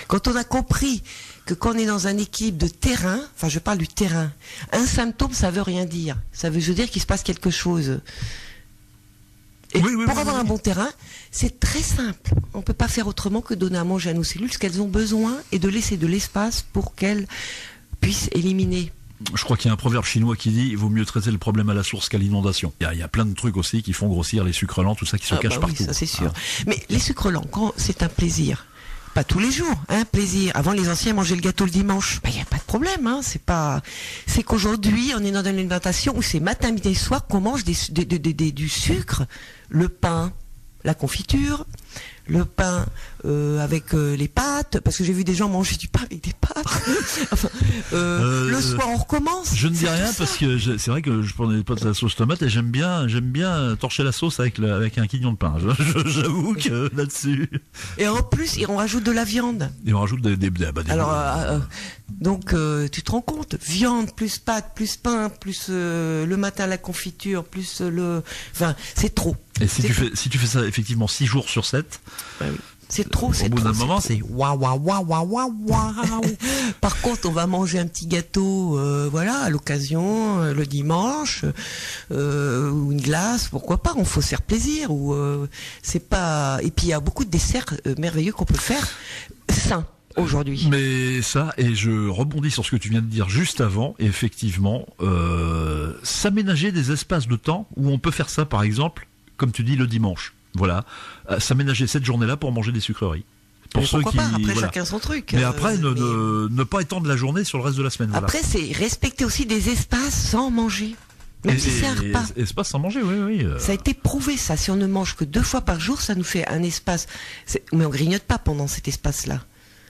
Quand on a compris que quand on est dans un équilibre de terrain, enfin, je parle du terrain, un symptôme, ça veut rien dire. Ça veut dire qu'il se passe quelque chose. Et pour avoir un bon terrain, c'est très simple. On ne peut pas faire autrement que donner à manger à nos cellules ce qu'elles ont besoin et de laisser de l'espace pour qu'elles puissent éliminer. Je crois qu'il y a un proverbe chinois qui dit il vaut mieux traiter le problème à la source qu'à l'inondation. Il y a plein de trucs aussi qui font grossir les sucres lents, tout ça qui se cache partout. Oui, ça c'est sûr. Mais les sucres lents, quand c'est un plaisir, pas tous les jours, plaisir. Avant, les anciens mangeaient le gâteau le dimanche. Il n'y a pas de problème, c'est qu'aujourd'hui, on est dans une alimentation où c'est matin, midi et soir qu'on mange du sucre, le pain, la confiture, le pain avec les pâtes, parce que j'ai vu des gens manger du pain avec des pâtes. Le soir on recommence. Je ne dis rien parce que c'est vrai que je prenais pas de la sauce tomate et j'aime bien torcher la sauce avec un quignon de pain. J'avoue que là-dessus. Et en plus, on rajoute de la viande. Et on rajoute des alors donc tu te rends compte, viande plus pâtes plus pain plus le matin la confiture plus c'est trop. Et si tu fais ça effectivement 6 jours sur 7, oui. C'est trop, c'est trop. Au bout d'un moment, c'est waouh. Par contre, on va manger un petit gâteau, à l'occasion, le dimanche, ou une glace, pourquoi pas. On faut se faire plaisir. C'est pas. Et puis il y a beaucoup de desserts merveilleux qu'on peut faire sains aujourd'hui. Mais ça, et je rebondis sur ce que tu viens de dire juste avant. Effectivement, s'aménager des espaces de temps où on peut faire ça, par exemple, comme tu dis, le dimanche. Voilà, s'aménager cette journée-là pour manger des sucreries. Pour ceux qui, après chacun son truc. Mais après, ne pas étendre la journée sur le reste de la semaine. Après, c'est respecter aussi des espaces sans manger. Même si c'est un repas. Espace sans manger, oui. Ça a été prouvé, ça. Si on ne mange que 2 fois par jour, ça nous fait un espace. Mais on grignote pas pendant cet espace-là.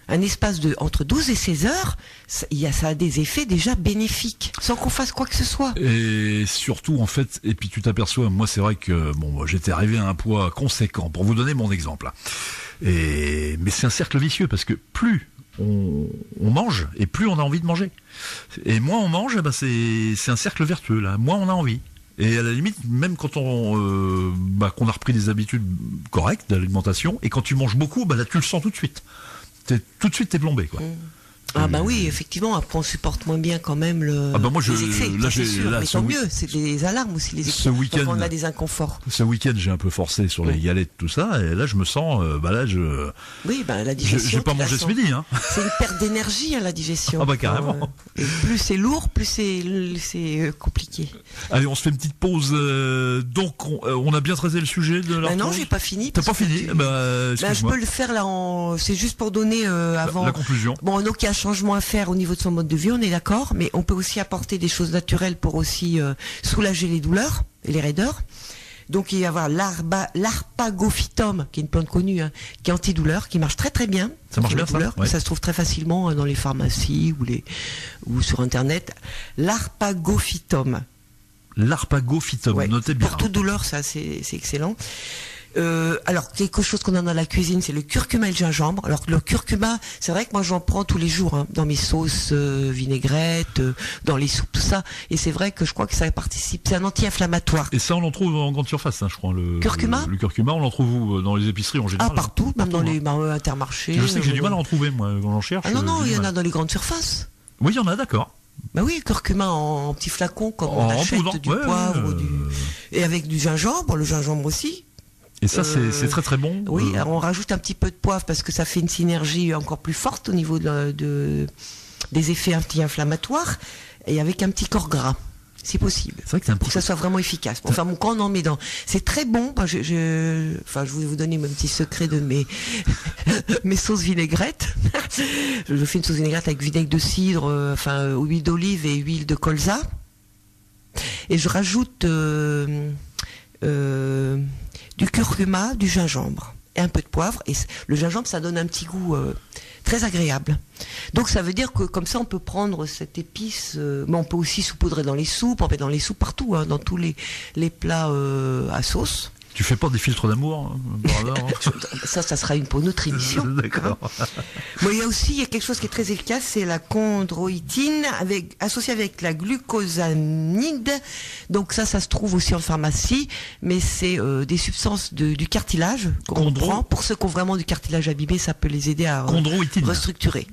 Un espace entre 12 et 16 heures, ça a des effets déjà bénéfiques, sans qu'on fasse quoi que ce soit. Et surtout, en fait, et puis tu t'aperçois, moi c'est vrai que j'étais arrivé à un poids conséquent, pour vous donner mon exemple. Mais c'est un cercle vicieux, parce que plus on mange, et plus on a envie de manger. Et moins on mange, c'est un cercle vertueux, là. Moins on a envie. Et à la limite, même quand qu'on a repris des habitudes correctes d'alimentation, et quand tu manges beaucoup, là tu le sens tout de suite. Tout de suite t'es plombé, quoi. Ah oui, effectivement, après on supporte moins bien quand même les excès, mais tant mieux, c'est des alarmes aussi les excès, donc on a des inconforts. Ce week-end j'ai un peu forcé sur les galettes, tout ça, et là je me sens, la digestion. J'ai pas mangé ce midi, hein. C'est une perte d'énergie, la digestion. Carrément. Et plus c'est lourd, plus c'est compliqué. Allez, on se fait une petite pause, donc on a bien traité le sujet de l'arthrose. Non, j'ai pas fini. T'as pas fini? Je peux le faire là, c'est juste pour donner avant. La conclusion. Bon, donc il y a un changement à faire au niveau de son mode de vie, on est d'accord, mais on peut aussi apporter des choses naturelles pour aussi soulager les douleurs et les raideurs. Donc il va y avoir l'arpagophytum, qui est une plante connue, qui est antidouleur, qui marche très très bien. Ça marche bien, ça se trouve très facilement dans les pharmacies ou sur internet. L'arpagophytum. L'arpagophytum, notez bien. Pour toute douleur, ça c'est excellent. Alors quelque chose qu'on a dans la cuisine, c'est le curcuma et le gingembre. Alors le curcuma, c'est vrai que moi j'en prends tous les jours dans mes sauces vinaigrettes, dans les soupes, tout ça. Et c'est vrai que je crois que ça participe. C'est un anti-inflammatoire. Et ça, on en trouve en grande surface, je crois. Le curcuma. Le curcuma, on en trouve où? Dans les épiceries en général. Partout, même dans les Intermarchés. Je sais que j'ai du mal à en trouver, moi, quand j'en cherche. Non, il y en a dans les grandes surfaces. Oui, il y en a, d'accord. Oui, curcuma en petits flacons, comme on achète du poivre, et avec du gingembre, le gingembre aussi. Et ça, c'est très très bon. Oui, alors on rajoute un petit peu de poivre parce que ça fait une synergie encore plus forte au niveau des effets anti-inflammatoires, et avec un petit corps gras, si possible. C'est vrai que pour que ça soit vraiment efficace. Enfin, quand on en met dans, c'est très bon. Je vais vous donner mon petit secret de mes sauces vinaigrettes. Je fais une sauce vinaigrette avec vinaigre de cidre, huile d'olive et huile de colza. Et je rajoute du curcuma, du gingembre et un peu de poivre. Et le gingembre, ça donne un petit goût très agréable. Donc ça veut dire que comme ça, on peut prendre cette épice, mais on peut aussi saupoudrer dans les soupes, on met dans les soupes partout, dans tous les plats à sauce. Tu fais pas des filtres d'amour, par hasard, Ça sera pour une autre émission. D'accord. Bon, il y a quelque chose qui est très efficace, c'est la chondroïtine, associée avec la glucosamide. Donc ça se trouve aussi en pharmacie, mais c'est des substances du cartilage qu'on prend. Pour ceux qui ont vraiment du cartilage abîmé, ça peut les aider à restructurer.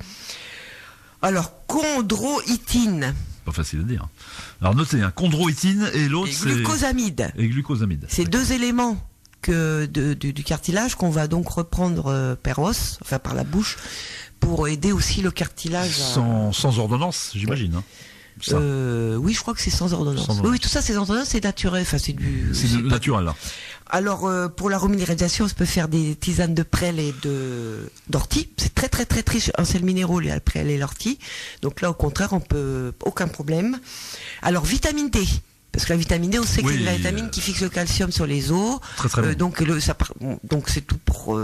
Alors, chondroïtine. Pas facile à dire. Alors notez, chondroïtine et l'autre c'est glucosamide. Et glucosamide. C'est deux éléments du cartilage qu'on va donc reprendre par os, par la bouche, pour aider aussi le cartilage. Sans ordonnance, j'imagine. Oui, je crois que c'est sans ordonnance. Oui, tout ça, c'est ordonnance, c'est naturel. C'est naturel là. Alors pour la reminéralisation, on peut faire des tisanes de prêle et d'ortie. C'est très très très riche en sels minéraux, les prêle et l'ortie. Donc là, au contraire, on peut aucun problème. Alors vitamine D. Parce que la vitamine D, on sait que c'est la vitamine qui fixe le calcium sur les os. Très, très bon. Donc c'est tout pour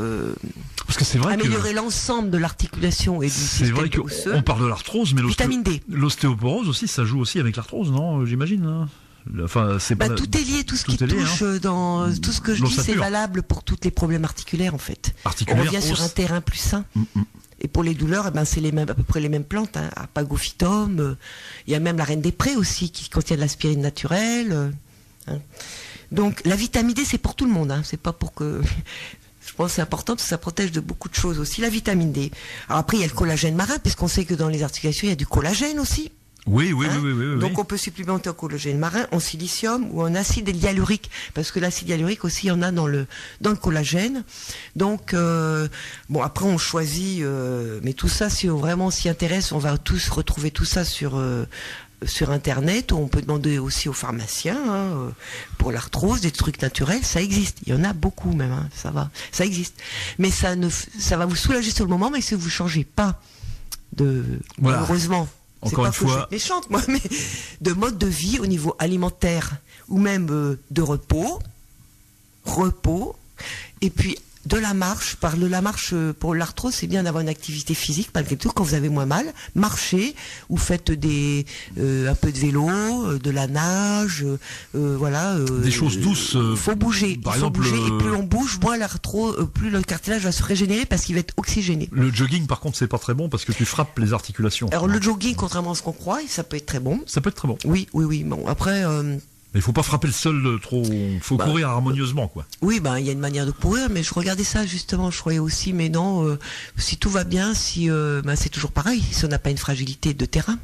parce que c'est vrai améliorer l'ensemble de l'articulation et du système osseux. C'est vrai qu'on parle de l'arthrose, mais vitamine D. L'ostéoporose aussi, ça joue aussi avec l'arthrose, non? J'imagine. Tout est lié, tout ce qui touche dans tout ce que je dis, c'est valable pour tous les problèmes articulaires en fait. On revient sur un terrain plus sain. Et pour les douleurs, c'est à peu près les mêmes plantes. Arpagophytum, il y a même la reine des prés aussi qui contient de l'aspirine naturelle. Donc la vitamine D, c'est pour tout le monde. C'est pas pour que. Je pense que c'est important parce que ça protège de beaucoup de choses aussi. La vitamine D. Alors après, il y a le collagène marin, puisqu'on sait que dans les articulations, il y a du collagène aussi. Oui. Donc on peut supplémenter en collagène marin, en silicium ou en acide hyalurique, parce que l'acide hyalurique aussi, il y en a dans le collagène. Donc après on choisit, mais tout ça, si on vraiment s'y intéresse, on va tous retrouver tout ça sur internet. On peut demander aussi aux pharmaciens pour l'arthrose des trucs naturels, ça existe. Il y en a beaucoup même, ça existe. Mais ça va vous soulager sur le moment, mais si vous changez pas malheureusement. Encore une fois, je suis méchante, moi, mais de mode de vie au niveau alimentaire ou même de repos, et puis de la marche. La marche pour l'arthrose, c'est bien d'avoir une activité physique malgré tout quand vous avez moins mal. Marchez, ou faites un peu de vélo, de la nage, des choses douces. Faut bouger. Par exemple, et plus on bouge, moins l'arthrose, plus le cartilage va se régénérer parce qu'il va être oxygéné. Le jogging, par contre, c'est pas très bon parce que tu frappes les articulations. Alors le jogging, contrairement à ce qu'on croit, ça peut être très bon. Ça peut être très bon. Oui. Bon, après. Mais il faut pas frapper le sol trop. Faut courir harmonieusement, quoi. Oui, il y a une manière de courir, mais je regardais ça justement, je croyais aussi, mais non, si tout va bien, si c'est toujours pareil, si on n'a pas une fragilité de terrain.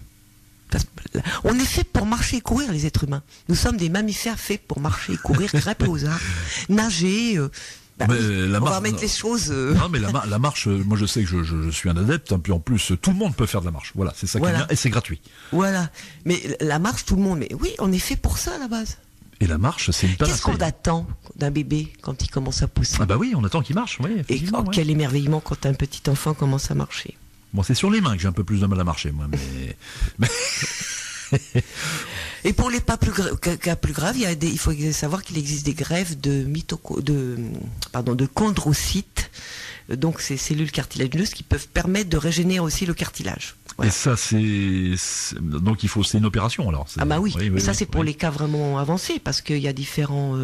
On est fait pour marcher et courir, les êtres humains. Nous sommes des mammifères faits pour marcher et courir, grimper aux arbres, nager. On va mettre les choses. Non, mais la marche, moi je sais que je suis un adepte, hein, puis en plus tout le monde peut faire de la marche. Voilà, c'est ça qui est bien, et c'est gratuit. Voilà, mais la marche, tout le monde. Mais oui, on est fait pour ça à la base. Et la marche, c'est une panacée. Qu'est-ce qu'on attend d'un bébé quand il commence à pousser? Ah bah oui, on attend qu'il marche. Oui, et quel émerveillement quand un petit enfant commence à marcher. Bon, c'est sur les mains que j'ai un peu plus de mal à marcher, moi. Mais... Et pour les cas plus graves, il faut savoir qu'il existe des greffes de chondrocytes, donc ces cellules cartilagineuses qui peuvent permettre de régénérer aussi le cartilage. Voilà. Et ça, c'est une opération alors. Ah bah oui, mais ça c'est pour les cas vraiment avancés, parce qu'il y a différents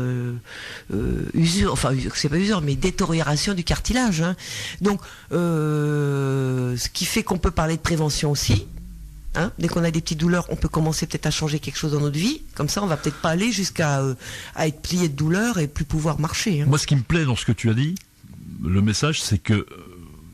usures, enfin c'est pas usure, mais détérioration du cartilage. Hein. Donc, ce qui fait qu'on peut parler de prévention aussi. Hein, dès qu'on a des petites douleurs, on peut commencer peut-être à changer quelque chose dans notre vie. Comme ça, on va peut-être pas aller jusqu'à à être plié de douleur et plus pouvoir marcher. Hein. Moi, ce qui me plaît dans ce que tu as dit, le message, c'est que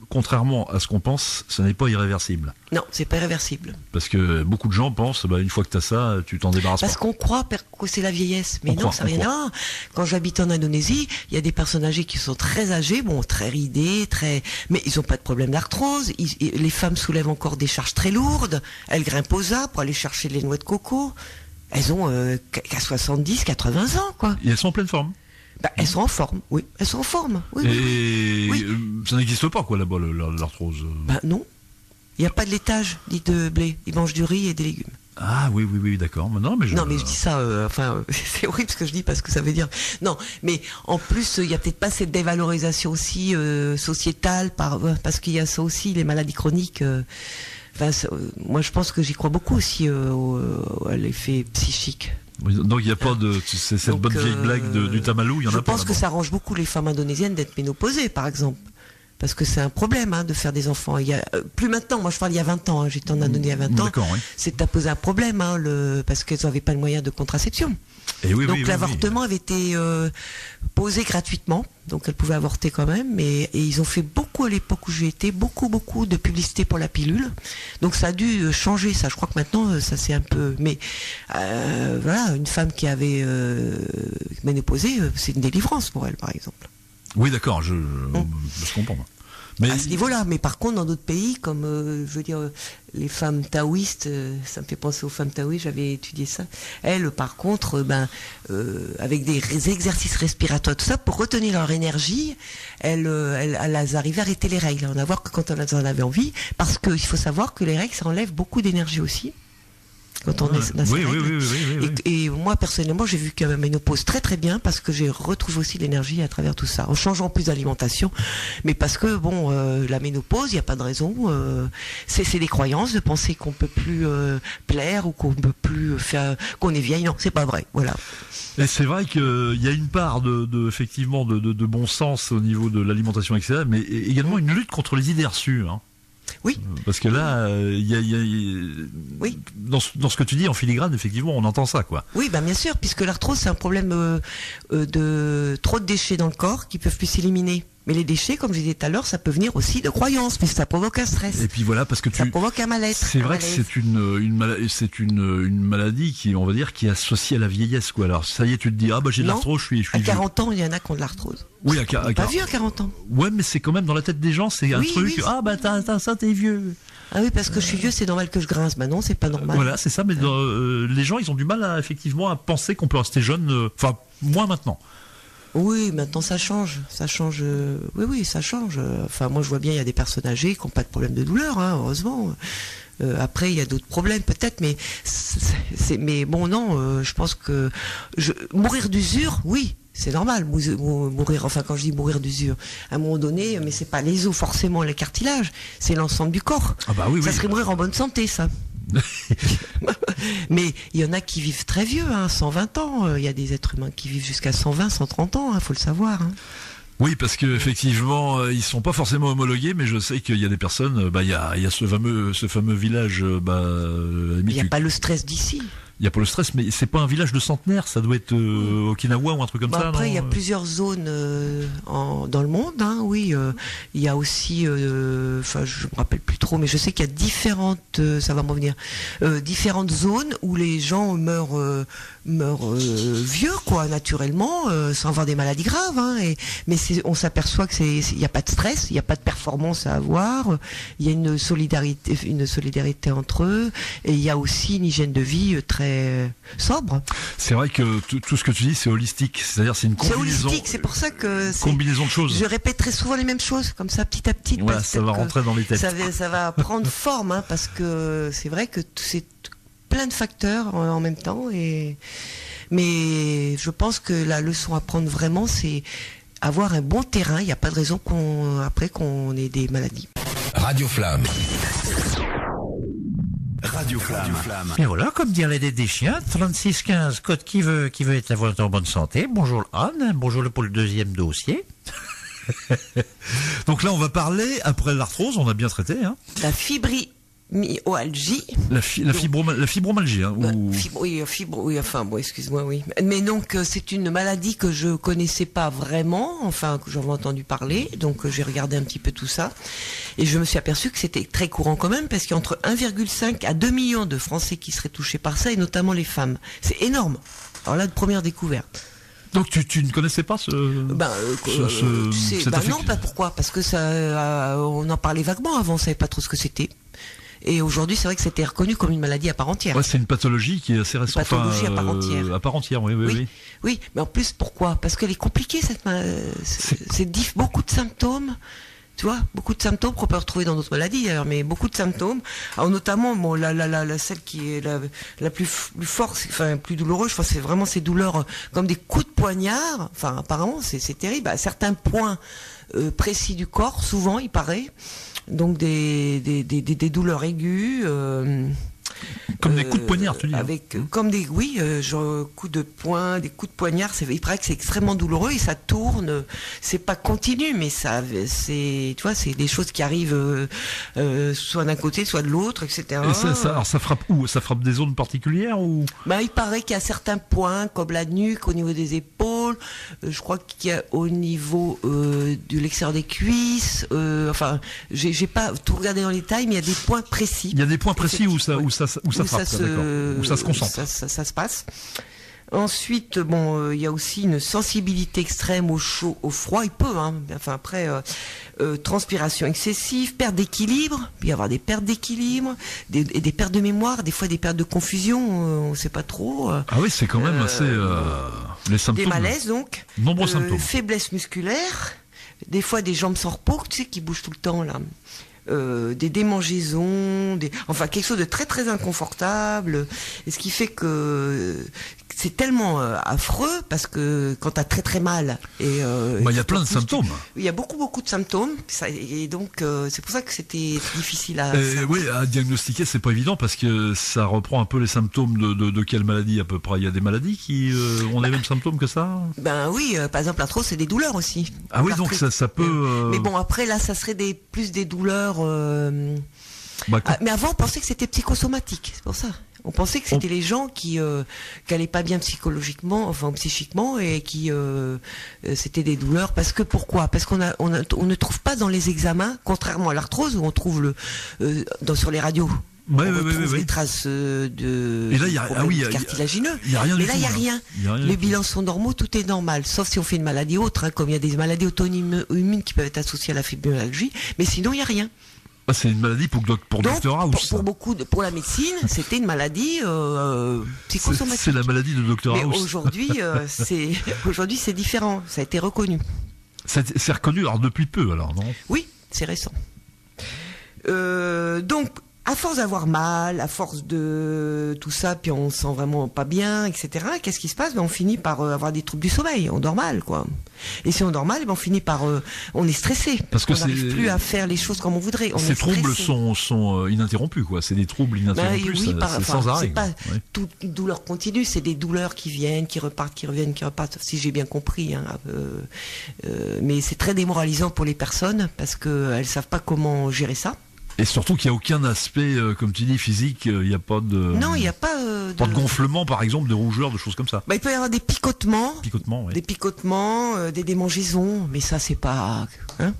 contrairement à ce qu'on pense, ce n'est pas irréversible. Non, c'est pas irréversible. Parce que beaucoup de gens pensent, une fois que tu as ça, tu t'en débarrasses pas. Parce qu'on croit que c'est la vieillesse. Mais non, ça n'a rien à voir. Quand j'habite en Indonésie, il y a des personnes âgées qui sont très âgées, très ridées, mais ils n'ont pas de problème d'arthrose. Les femmes soulèvent encore des charges très lourdes. Elles grimpent aux arbres pour aller chercher les noix de coco. Elles ont qu'à 70, 80 ans, quoi. Et elles sont en pleine forme. Elles sont en forme, oui. Elles sont en forme. Oui, et ça n'existe pas, quoi, là-bas, l'arthrose. Non. Il n'y a pas de laitage, dit de blé. Ils mangent du riz et des légumes. Ah oui, d'accord. Non, mais je dis ça, c'est horrible ce que je dis parce que ça veut dire... Non, mais en plus, il n'y a peut-être pas cette dévalorisation aussi sociétale, parce qu'il y a ça aussi, les maladies chroniques... moi, je pense que j'y crois beaucoup aussi à l'effet psychique. Donc il n'y a pas de cette bonne vieille blague du tamalou, il y en a pas. Je pense que ça arrange beaucoup les femmes indonésiennes d'être ménopausées, par exemple. Parce que c'est un problème de faire des enfants. Il y a, plus maintenant, moi je parle il y a 20 ans, j'étais en Indonésie il y a 20 ans. Oui. C'est posé un problème, parce qu'elles n'avaient pas de moyens de contraception. Et donc l'avortement avait été posé gratuitement, donc elles pouvaient avorter quand même, et ils ont fait beaucoup à l'époque où j'y étais, beaucoup de publicité pour la pilule. Donc ça a dû changer ça. Je crois que maintenant ça c'est un peu... Mais voilà, une femme qui avait ménopausée, c'est une délivrance pour elle, par exemple. Oui, d'accord, je comprends. Mais... À ce niveau-là, mais par contre, dans d'autres pays, comme, les femmes taoïstes, ça me fait penser aux femmes taoïstes, j'avais étudié ça. Elles, par contre, avec des exercices respiratoires, tout ça, pour retenir leur énergie, elles arrivaient à arrêter les règles. On a voir que quand on en avait envie, parce qu'il faut savoir que les règles, ça enlève beaucoup d'énergie aussi. Quand on est dans ces règles. Oui. Et moi, personnellement, j'ai vu qu'elle me ménopause très très bien parce que j'ai retrouvé aussi l'énergie à travers tout ça, en changeant plus d'alimentation. Mais parce que, la ménopause, il n'y a pas de raison. C'est des croyances de penser qu'on peut plus plaire ou qu'on peut plus faire, qu'on est vieille. Non, c'est pas vrai. Voilà. Et c'est vrai qu'il y a une part effectivement de bon sens au niveau de l'alimentation, etc., mais également une lutte contre les idées reçues. Hein. Oui. Parce que là, oui. Dans ce que tu dis en filigrane, effectivement, on entend ça, quoi. Oui, bien sûr, puisque l'arthrose, c'est un problème de trop de déchets dans le corps qui peuvent plus s'éliminer. Mais les déchets, comme je disais tout à l'heure, ça peut venir aussi de croyances, puisque ça provoque un stress. Et puis voilà, parce que ça provoque un mal-être. C'est vrai que c'est une maladie qui, on va dire, qui est associée à la vieillesse, quoi. Alors ça y est, tu te dis j'ai de l'arthrose, je suis à 40 ans, il y en a qui ont de l'arthrose. Oui, pas vieux à 40 ans. Ouais, mais c'est quand même dans la tête des gens, c'est un truc. Oui. T'as ça, t'es vieux. Ah oui, parce que je suis vieux, c'est normal que je grince. Non, c'est pas normal. Voilà, c'est ça. Mais les gens, ils ont du mal effectivement à penser qu'on peut rester jeune. Enfin, moins maintenant. Oui, maintenant ça change. Oui, ça change. Enfin, moi je vois bien, il y a des personnes âgées qui n'ont pas de problème de douleur, heureusement. Après, il y a d'autres problèmes peut-être, mais je pense que mourir d'usure, oui. C'est normal, mourir, enfin quand je dis mourir d'usure, à un moment donné, mais c'est pas les os forcément, les cartilages, c'est l'ensemble du corps. Ça serait mourir en bonne santé, ça. Mais il y en a qui vivent très vieux, 120 ans. Il y a des êtres humains qui vivent jusqu'à 120, 130 ans, faut le savoir. Oui, parce que effectivement, ils sont pas forcément homologués, mais je sais qu'il y a des personnes. Il y a ce fameux village. Il n'y a pas le stress d'ici. Il y a pas le stress, mais c'est pas un village de centenaires, ça doit être Okinawa ou un truc comme ça. Après, non il y a plusieurs zones dans le monde, hein, oui. Il y a aussi, enfin, je me rappelle plus trop, mais je sais qu'il y a différentes, ça va me revenir, différentes zones où les gens meurent vieux, quoi, naturellement, sans avoir des maladies graves. Hein, mais on s'aperçoit que il n'y a pas de stress, il n'y a pas de performance à avoir, il y a une solidarité entre eux, et il y a aussi une hygiène de vie très sobre. C'est vrai que tout ce que tu dis, c'est holistique, c'est-à-dire c'est une combinaison. C'est holistique, c'est pour ça que combinaison de choses. Je répète très souvent les mêmes choses, comme ça, petit à petit. Voilà, ça va rentrer dans les têtes. Ça va prendre forme, hein, parce que c'est vrai que c'est plein de facteurs en même temps. Mais je pense que la leçon à prendre vraiment, c'est avoir un bon terrain. Il n'y a pas de raison qu'on ait des maladies. Radio Flamme. Radio Flamme. Et voilà, comme dirait des chiens, 3615, code qui veut être en bonne santé. Bonjour Anne, bonjour pour le deuxième dossier. Donc là, on va parler, après l'arthrose, on a bien traité, hein. La fibromyalgie. La fibromalgie, hein, oui, enfin, bon, excuse-moi, oui. Mais donc, c'est une maladie que je connaissais pas vraiment, enfin, que j'avais entendu parler, donc j'ai regardé un petit peu tout ça, et je me suis aperçu que c'était très courant quand même, parce qu'il y a entre 1,5 à 2 millions de Français qui seraient touchés par ça, et notamment les femmes. C'est énorme. Alors là, de première découverte. Donc tu ne connaissais pas cette non, pas pourquoi, parce que ça, on en parlait vaguement avant, on savait pas trop ce que c'était. Et aujourd'hui, c'est vrai que c'était reconnu comme une maladie à part entière. Ouais, c'est une pathologie qui est assez récente. Une pathologie à part entière. À part entière, oui. Oui, mais en plus, pourquoi ? Parce qu'elle est compliquée, cette maladie. C'est beaucoup de symptômes. Tu vois, beaucoup de symptômes qu'on peut retrouver dans d'autres maladies d'ailleurs, mais beaucoup de symptômes. Alors notamment, bon, celle qui est la plus forte, enfin plus douloureuse, je pense, c'est vraiment ces douleurs comme des coups de poignard. Enfin, apparemment, c'est terrible. À certains points précis du corps, souvent, il paraît. Donc des douleurs aiguës. Comme des coups de poignard, tu dis. Comme des coups de poing, des coups de poignard. Il paraît que c'est extrêmement douloureux et ça tourne. C'est pas continu, mais tu vois, c'est des choses qui arrivent soit d'un côté, soit de l'autre, etc. Et alors ça frappe où ? Ça frappe des zones particulières ou ? Il paraît qu'il y a certains points, comme la nuque, au niveau des épaules. Je crois qu'il y a au niveau de l'extérieur des cuisses. Enfin, j'ai pas tout regardé dans les détails, mais il y a des points précis. Il y a des points précis où ça se concentre. Ça se passe. Ensuite, bon, il y a aussi une sensibilité extrême au chaud, au froid. Il peut, hein. Enfin après, transpiration excessive, perte d'équilibre. Il peut y avoir des pertes d'équilibre, des pertes de mémoire, des fois des pertes de confusion. On ne sait pas trop. Ah oui, c'est quand même assez les symptômes. Des malaises donc. Nombreux symptômes. Faiblesse musculaire. Des fois des jambes sans repos, tu sais, qui bougent tout le temps là. Des démangeaisons, enfin quelque chose de très très inconfortable, et ce qui fait que c'est tellement affreux parce que quand t'as très très mal et il y a plein de symptômes. Il y a beaucoup de symptômes, et donc c'est pour ça que c'était difficile à diagnostiquer. C'est pas évident parce que ça reprend un peu les symptômes de quelle maladie à peu près. Il y a des maladies qui ont les mêmes symptômes que ça. Ben oui, par exemple l'arthrose, c'est des douleurs aussi. Ah oui, donc ça peut. Mais bon, après là, ça serait plus des douleurs. Mais avant, on pensait que c'était psychosomatique, c'est pour ça. On pensait que c'était les gens qui allaient pas bien psychologiquement, enfin psychiquement, et qui c'était des douleurs. Pourquoi ? Parce qu'on ne trouve pas dans les examens, contrairement à l'arthrose où on trouve sur les radios. On retrouve les traces de cartilagineux. Mais là, il n'y a rien. Les bilans sont normaux, tout est normal. Sauf si on fait une maladie autre, hein, comme il y a des maladies auto-immunes qui peuvent être associées à la fibromyalgie. Mais sinon, il n'y a rien. C'est une maladie pour Dr House. Pour la médecine, c'était une maladie psychosomatique. C'est la maladie de Dr House. Mais aujourd'hui, c'est différent. Ça a été reconnu. C'est reconnu alors depuis peu, alors non ? Oui, c'est récent. Donc, à force d'avoir mal, à force de tout ça, puis on se sent vraiment pas bien, etc. Qu'est-ce qui se passe ? On finit par avoir des troubles du sommeil. On dort mal, quoi. Et si on dort mal, on finit par, on est stressé parce qu'on n'arrive plus à faire les choses comme on voudrait. Ces troubles sont ininterrompus, quoi. C'est des troubles ininterrompus, c'est sans arrêt. C'est pas toute douleur continue, c'est des douleurs qui viennent, qui repartent, qui reviennent, qui repartent. Si j'ai bien compris, hein, mais c'est très démoralisant pour les personnes parce que elles savent pas comment gérer ça. Et surtout qu'il n'y a aucun aspect, comme tu dis, physique, il n'y a pas de... Non, il n'y a pas Pas de gonflement, par exemple, de rougeur, de choses comme ça. Bah, il peut y avoir des picotements. Picotement, oui. Des picotements, des démangeaisons, mais ça c'est pas... Hein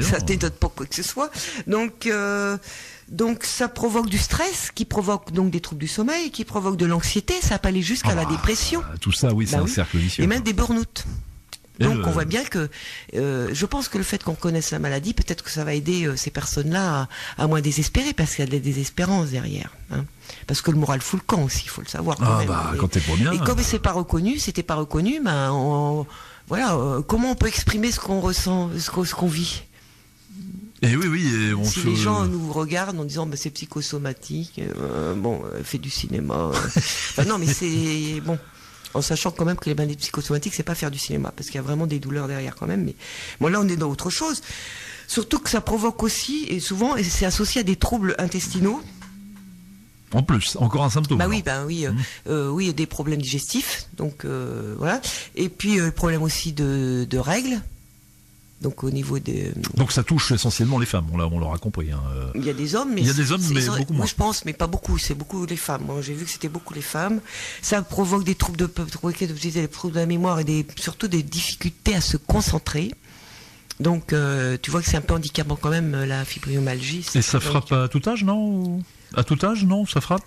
ça t'étonne pas quoi que ce soit. Donc ça provoque du stress, qui provoque donc des troubles du sommeil, qui provoque de l'anxiété, ça peut aller jusqu'à la dépression. Tout ça, oui, c'est un cercle vicieux. Et même des burn-out. Donc on voit bien que je pense que le fait qu'on connaisse la maladie, peut-être que ça va aider ces personnes-là à moins désespérer, parce qu'il y a de la désespérance derrière. Hein. Parce que le moral fout le camp aussi, il faut le savoir. Quand même. Quand t'es pas bien. Et comme c'était pas reconnu, comment on peut exprimer ce qu'on ressent, ce qu'on vit. Et oui, et si les gens nous regardent en disant c'est psychosomatique, fais du cinéma. Non, mais c'est bon. En sachant quand même que les maladies psychosomatiques, c'est pas faire du cinéma, parce qu'il y a vraiment des douleurs derrière quand même. Mais bon, là, on est dans autre chose. Surtout que ça provoque aussi, et souvent, c'est associé à des troubles intestinaux. En plus, encore un symptôme. Oui, des problèmes digestifs. Donc voilà. Et puis problème aussi de règles. Donc au niveau des. Donc ça touche essentiellement les femmes. On l'aura compris. Hein. Il y a des hommes, mais beaucoup moins. Moi, je pense, mais pas beaucoup. C'est beaucoup les femmes. Moi, j'ai vu que c'était beaucoup les femmes. Ça provoque des troubles des troubles de la mémoire et surtout des difficultés à se concentrer. Donc tu vois que c'est un peu handicapant quand même la fibromyalgie. Et ça frappe à tout âge, non? À tout âge, non? Ça frappe?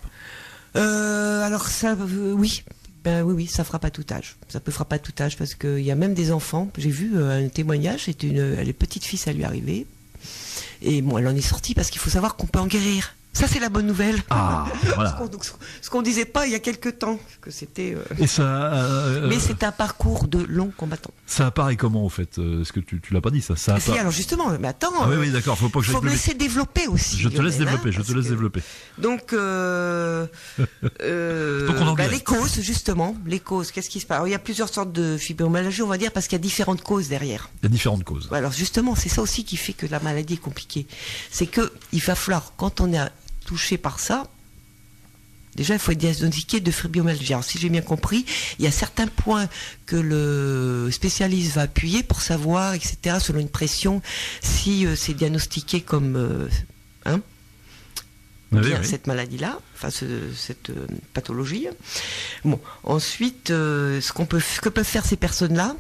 Alors ça, oui. Oui, ça frappe à tout âge. Ça peut frapper à tout âge parce qu'il y a même des enfants. J'ai vu un témoignage, elle est petite fille, ça lui est arrivé. Et bon, elle en est sortie parce qu'il faut savoir qu'on peut en guérir. Ça, c'est la bonne nouvelle. Ah, voilà. Ce qu'on disait pas il y a quelques temps, que c'était. Et ça. Mais c'est un parcours de longs combattants. Ça apparaît comment, au fait? Est-ce que tu l'as pas dit, ça? Si, alors justement, mais attends. Oui, d'accord, faut pas que faut me laisser développer aussi. Je te laisse développer, Donc, les causes, justement, qu'est-ce qui se passe? Alors, il y a plusieurs sortes de fibromyalgie, on va dire, parce qu'il y a différentes causes derrière. Il y a différentes causes. Alors, justement, c'est ça aussi qui fait que la maladie est compliquée. C'est que il va falloir, quand on est touché par ça, déjà il faut être diagnostiqué de fibromyalgie. Alors si j'ai bien compris, il y a certains points que le spécialiste va appuyer pour savoir, etc., selon une si c'est diagnostiqué comme cette maladie-là, enfin cette pathologie. Bon, ensuite, que peuvent faire ces personnes-là,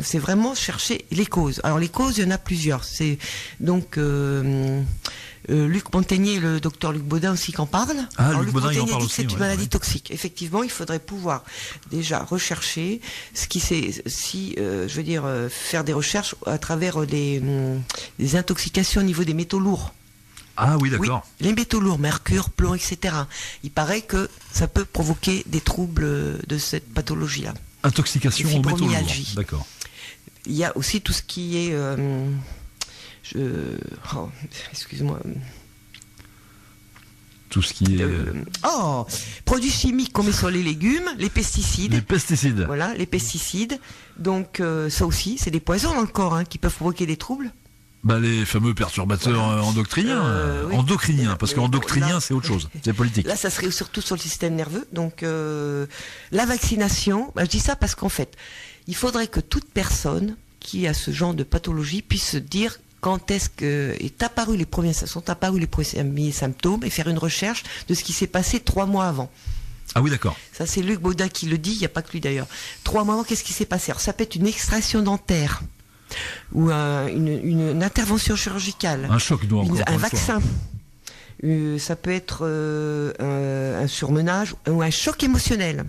c'est vraiment chercher les causes. Alors les causes, il y en a plusieurs. C'est donc Luc Montagnier, le docteur Luc Baudin aussi qui en parle. Luc Baudin, il en parle dit aussi. Que c'est une maladie toxique. Effectivement, il faudrait pouvoir déjà rechercher faire des recherches à travers des intoxications au niveau des métaux lourds. Ah oui, d'accord. Oui, les métaux lourds, mercure, plomb, etc. Il paraît que ça peut provoquer des troubles de cette pathologie-là. Intoxication aux métaux lourds. D'accord. Il y a aussi tout ce qui est... excuse-moi. Tout ce qui est... produits chimiques qu'on met sur les légumes, les pesticides. Les pesticides. Voilà, les pesticides. Donc ça aussi, c'est des poisons dans le corps qui peuvent provoquer des troubles. Les fameux perturbateurs endocriniens. Endocriniens, parce qu'endocrinien, c'est autre chose. C'est politique. Là, ça serait surtout sur le système nerveux. Donc la vaccination, je dis ça parce qu'en fait, il faudrait que toute personne qui a ce genre de pathologie puisse se dire quand est-ce que sont apparus les premiers symptômes et faire une recherche de ce qui s'est passé 3 mois avant. Ah oui, d'accord. Ça, c'est Luc Baudin qui le dit, il n'y a pas que lui d'ailleurs. 3 mois avant, qu'est-ce qui s'est passé? Alors, ça peut être une extraction dentaire ou une intervention chirurgicale. Un choc, un vaccin. Ça peut être un surmenage ou un choc émotionnel.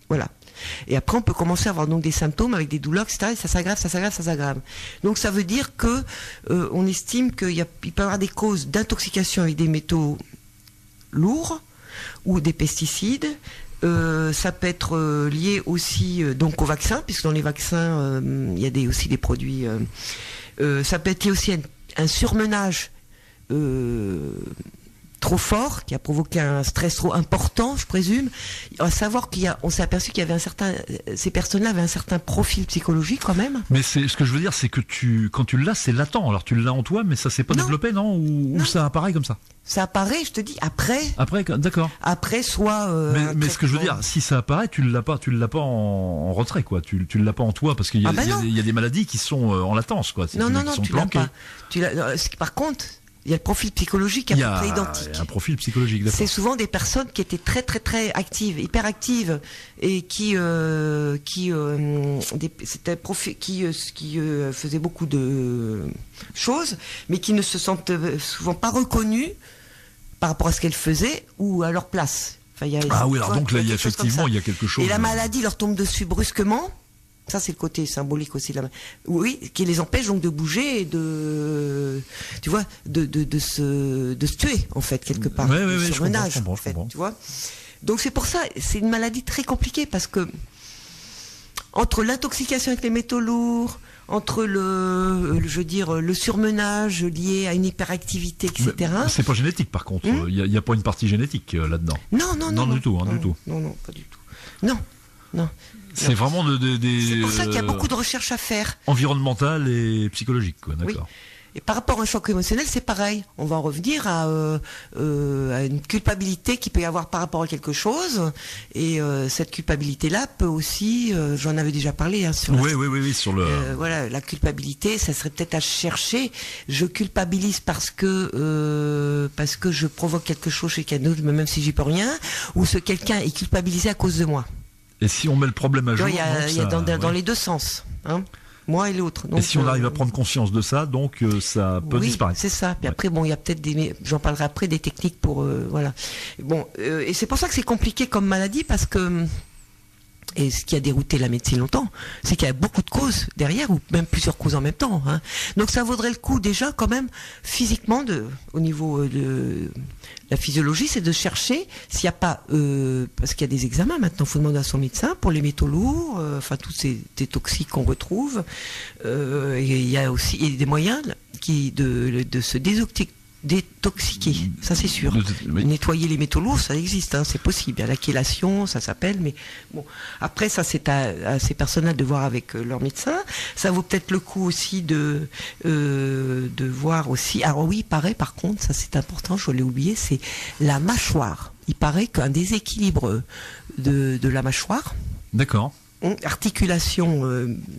Voilà. Et après, on peut commencer à avoir donc des symptômes avec des douleurs, etc. Et ça s'aggrave. Donc, ça veut dire que on estime qu'il peut y avoir des causes d'intoxication avec des métaux lourds ou des pesticides. Ça peut être lié aussi donc au vaccin, puisque dans les vaccins, il y a aussi des produits. Ça peut être lié aussi à un surmenage trop fort, qui a provoqué un stress trop important, je présume. À savoir on s'est aperçu qu'il y avait ces personnes-là avaient un certain profil psychologique quand même. Mais ce que je veux dire, c'est que quand tu l'as, c'est latent. Alors tu l'as en toi, mais ça s'est pas développé, non? Ou ça apparaît comme ça? Ça apparaît, je te dis, après. Après, d'accord. Après, soit. Mais ce que je veux dire, si ça apparaît, tu l'as pas en retrait, quoi. Tu l'as pas en toi, parce qu'il y a des maladies qui sont en latence, quoi. Non, tu l'as pas. Par contre, Il y a le profil psychologique à peu près identique. Il y a un profil psychologique, d'accord. C'est souvent des personnes qui étaient très très très actives, hyper actives, et qui faisaient beaucoup de choses, mais qui ne se sentent souvent pas reconnues par rapport à ce qu'elles faisaient ou à leur place. Enfin, alors donc là, effectivement, il y a quelque chose. Et la maladie leur tombe dessus brusquement. Ça, c'est le côté symbolique aussi de la... Oui, qui les empêche donc de bouger et de se tuer, en fait, quelque part. Oui, surmenage, en fait, tu vois. Donc c'est pour ça, c'est une maladie très compliquée parce que entre l'intoxication avec les métaux lourds, entre le surmenage lié à une hyperactivité, etc. Mais c'est pas génétique, par contre. Il n'y a pas une partie génétique là-dedans. Non, du tout. Non, pas du tout. Non. C'est vraiment c'est pour ça qu'il y a beaucoup de recherches à faire. Environnementales et psychologiques, quoi, d'accord. Oui. Et par rapport à un choc émotionnel, c'est pareil. On va en revenir à une culpabilité qu'il peut y avoir par rapport à quelque chose. Et cette culpabilité-là peut aussi, j'en avais déjà parlé, sur sur le. Voilà, la culpabilité, ça serait peut-être à chercher. Je culpabilise parce que je provoque quelque chose chez quelqu'un d'autre, même si j'y peux rien, ou ce quelqu'un est culpabilisé à cause de moi. Et si on met le problème à jour, il y a dans les deux sens, hein, moi et l'autre. Donc, et si on arrive à prendre conscience de ça, donc ça peut disparaître. C'est ça. Puis après, il y a peut-être j'en parlerai après, des techniques pour voilà. Bon, et c'est pour ça que c'est compliqué comme maladie parce que. Et ce qui a dérouté la médecine longtemps, c'est qu'il y a beaucoup de causes derrière, ou même plusieurs causes en même temps. Hein. Donc ça vaudrait le coup déjà quand même physiquement, au niveau de la physiologie, c'est de chercher s'il n'y a pas, parce qu'il y a des examens maintenant, il faut demander à son médecin pour les métaux lourds, tous ces toxiques qu'on retrouve. Et il y a aussi des moyens de se détoxiquer, ça c'est sûr. Oui. Nettoyer les métaux lourds, ça existe, hein, c'est possible. Il y a la chélation, ça s'appelle, mais bon. Après, ça c'est à ces personnes-là de voir avec leur médecin. Ça vaut peut-être le coup aussi de voir aussi. Alors oui, il paraît par contre, ça c'est important, je l'ai oublié, c'est la mâchoire. Il paraît qu'un déséquilibre de la mâchoire. D'accord. Articulation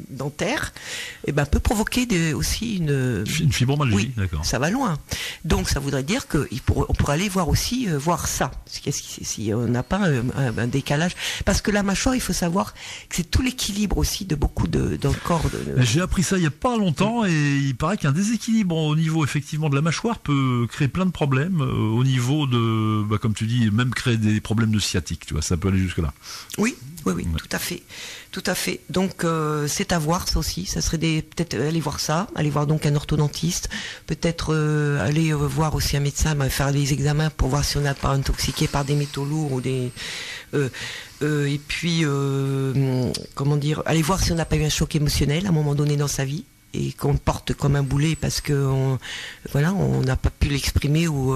dentaire, peut provoquer aussi une fibromyalgie. Oui, d'accord. Ça va loin. Donc ça voudrait dire qu'on pourrait aller voir aussi voir ça. Si on n'a pas un décalage, parce que la mâchoire, il faut savoir que c'est tout l'équilibre aussi de beaucoup dans le corps. J'ai appris ça il y a pas longtemps et il paraît qu'un déséquilibre au niveau effectivement de la mâchoire peut créer plein de problèmes au niveau de, comme tu dis, même créer des problèmes de sciatique. Tu vois, ça peut aller jusque là. Oui, tout à fait. Donc c'est à voir ça aussi. Ça serait peut-être aller voir ça, aller voir donc un orthodontiste, peut-être aller voir aussi un médecin, faire les examens pour voir si on n'a pas intoxiqué par des métaux lourds ou des et puis aller voir si on n'a pas eu un choc émotionnel à un moment donné dans sa vie et qu'on le porte comme un boulet parce que on n'a pas pu l'exprimer ou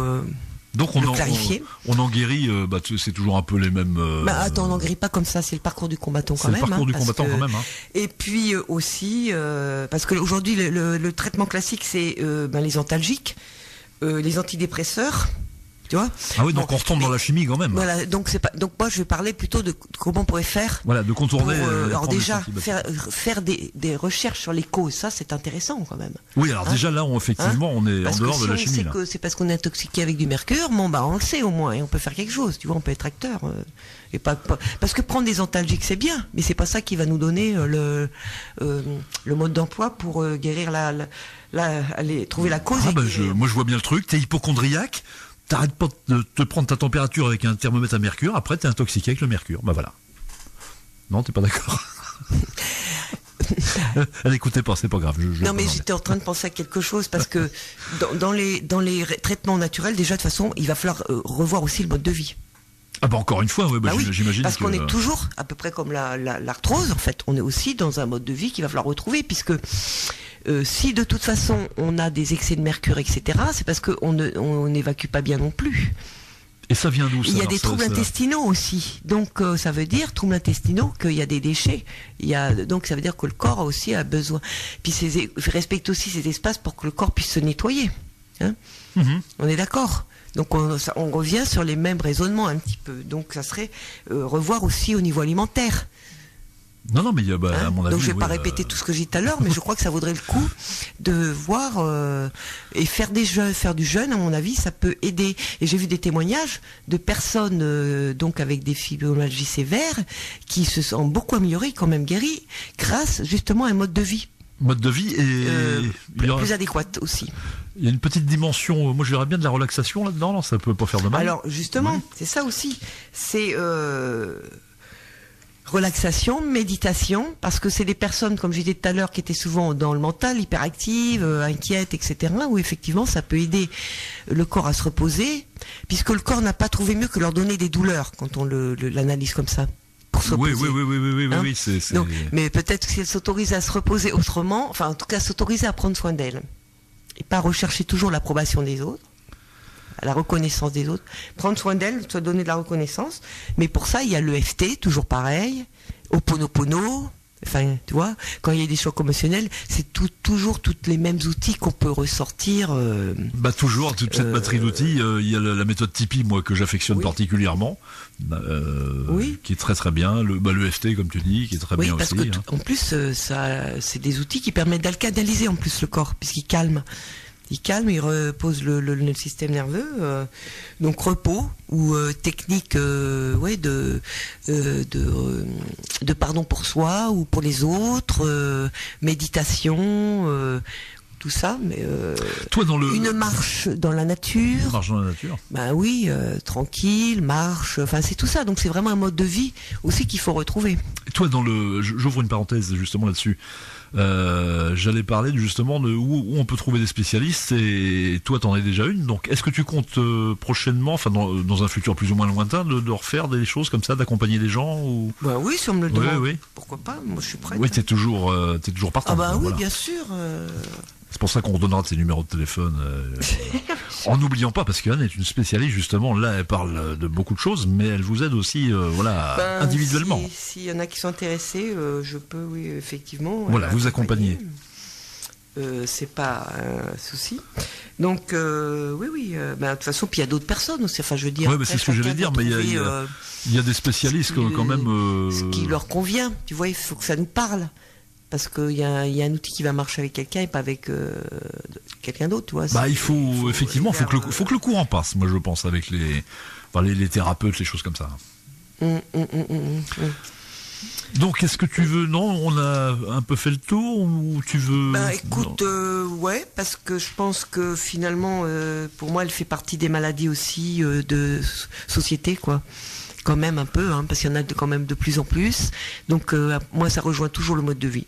donc on en guérit, c'est toujours un peu les mêmes. Attends, on n'en guérit pas comme ça, c'est le parcours du combattant quand même. C'est le parcours du combattant quand même. Hein. Et puis aussi, parce que aujourd'hui le traitement classique c'est les antalgiques, les antidépresseurs. Tu vois ? Ah oui, donc on retombe dans la chimie quand même. Voilà, donc moi je vais parler plutôt de comment on pourrait faire. Voilà, de contourner. Alors déjà faire des recherches sur les causes, ça c'est intéressant quand même. Oui, alors déjà là effectivement on est en dehors de la chimie. Parce que si on sait que c'est parce qu'on est intoxiqué avec du mercure, on le sait au moins et on peut faire quelque chose. Tu vois, on peut être acteur. Et pas parce que prendre des antalgiques c'est bien, mais c'est pas ça qui va nous donner le mode d'emploi pour guérir trouver la cause. Moi je vois bien le truc. T'es hypochondriaque. T'arrêtes pas de te prendre ta température avec un thermomètre à mercure, après t'es intoxiqué avec le mercure. Voilà. Non, t'es pas d'accord. Elle écoutait pas, c'est pas grave. Non, mais j'étais en train de penser à quelque chose parce que dans les traitements naturels, déjà de toute façon, il va falloir revoir aussi le mode de vie. Ah encore une fois, j'imagine. Parce qu'on est toujours, à peu près comme l'arthrose, en fait, on est aussi dans un mode de vie qu'il va falloir retrouver, puisque si de toute façon on a des excès de mercure, etc., c'est parce qu'on n'évacue pas bien non plus. Et ça vient d'où ça ? Il y a des troubles intestinaux aussi. Donc ça veut dire, troubles intestinaux, qu'il y a des déchets. Donc ça veut dire que le corps aussi a besoin. Puis respecte aussi ces espaces pour que le corps puisse se nettoyer. Hein On est d'accord ? Donc on revient sur les mêmes raisonnements un petit peu. Donc ça serait revoir aussi au niveau alimentaire. Non, mais il y a, à mon avis. Donc je vais pas répéter tout ce que j'ai dit tout à l'heure, mais je crois que ça vaudrait le coup de voir et faire du jeûne. À mon avis, ça peut aider. Et j'ai vu des témoignages de personnes donc avec des fibromyalgies sévères qui se sont beaucoup améliorées, quand même guéries, grâce justement à un mode de vie. Mode de vie et plus adéquat aussi. Il y a une petite dimension. Moi, je dirais bien de la relaxation là-dedans. Non, ça peut pas faire de mal. Alors justement, c'est ça aussi. C'est relaxation, méditation, parce que c'est des personnes, comme j'ai dit tout à l'heure, qui étaient souvent dans le mental, hyperactives, inquiètes, etc., où effectivement ça peut aider le corps à se reposer, puisque le corps n'a pas trouvé mieux que leur donner des douleurs quand on l'analyse comme ça. Pour se reposer. Oui, c'est... Donc, mais peut-être si elle s'autorise à se reposer autrement, enfin en tout cas s'autoriser à prendre soin d'elle, et pas rechercher toujours l'approbation des autres, la reconnaissance des autres, prendre soin d'elle, se donner de la reconnaissance, mais pour ça il y a l'EFT, toujours pareil, Ho'oponopono, enfin tu vois, quand il y a des chocs émotionnels, c'est toujours toutes les mêmes outils qu'on peut ressortir. Toujours toute cette batterie d'outils. Il y a la méthode Tipeee, moi que j'affectionne particulièrement, qui est très très bien. L'EFT comme tu dis, qui est très bien parce aussi. Que en plus, c'est des outils qui permettent d'alcanaliser en plus le corps, puisqu'ils calment. Il calme, il repose le système nerveux, donc repos ou technique de pardon pour soi ou pour les autres, méditation, tout ça, mais toi une marche dans la nature. Marche dans la nature. Ben oui, tranquille, marche, enfin c'est tout ça, donc c'est vraiment un mode de vie aussi qu'il faut retrouver. Et toi j'ouvre une parenthèse justement là-dessus. J'allais parler justement de où on peut trouver des spécialistes, et toi t'en es déjà une, donc est-ce que tu comptes prochainement, enfin dans un futur plus ou moins lointain, de refaire des choses comme ça, d'accompagner des gens ou... Bah oui, si on me le demande, oui. Pourquoi pas, moi je suis prête. Oui, t'es toujours partant. Ah bah oui, voilà. bien sûr. C'est pour ça qu'on redonnera tes numéros de téléphone. En n'oubliant pas, parce qu'Anne est une spécialiste justement, là elle parle de beaucoup de choses, mais elle vous aide aussi individuellement. S'il y en a qui sont intéressés, je peux, oui, effectivement. Voilà, vous accompagner. C'est pas un souci. Donc, oui. De toute façon, puis il y a d'autres personnes aussi. Enfin, je veux dire. Oui, c'est ce que j'allais dire, mais il y a des spécialistes quand même. Ce qui leur convient. Tu vois, il faut que ça nous parle. Parce qu'il y a un outil qui va marcher avec quelqu'un et pas avec quelqu'un d'autre, tu vois. Il faut que le courant passe, moi je pense, avec les thérapeutes, les choses comme ça. Donc, est-ce que tu veux... Non, on a un peu fait le tour, ou tu veux... Écoute, ouais, parce que je pense que finalement, pour moi, elle fait partie des maladies aussi de société, quoi. Quand même un peu, parce qu'il y en a quand même de plus en plus. Donc, moi, ça rejoint toujours le mode de vie.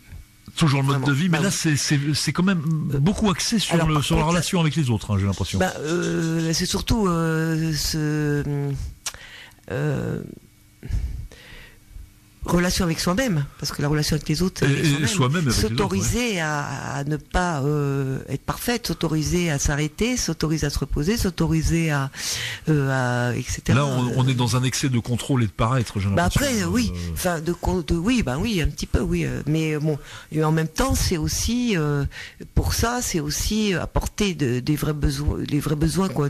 Toujours le mode de vie, mais là, c'est quand même beaucoup axé sur la relation avec les autres, j'ai l'impression. C'est surtout relation avec soi-même, parce que la relation avec les autres, et soi-même, s'autoriser à ne pas être parfaite, s'autoriser à s'arrêter, s'autoriser à se reposer, s'autoriser à etc. Là, on est dans un excès de contrôle et de paraître, j'ai l'impression. Après, oui, enfin, oui, un petit peu, oui, mais bon, et en même temps, c'est aussi pour ça, c'est aussi apporter des vrais besoins, les vrais besoins qu'ont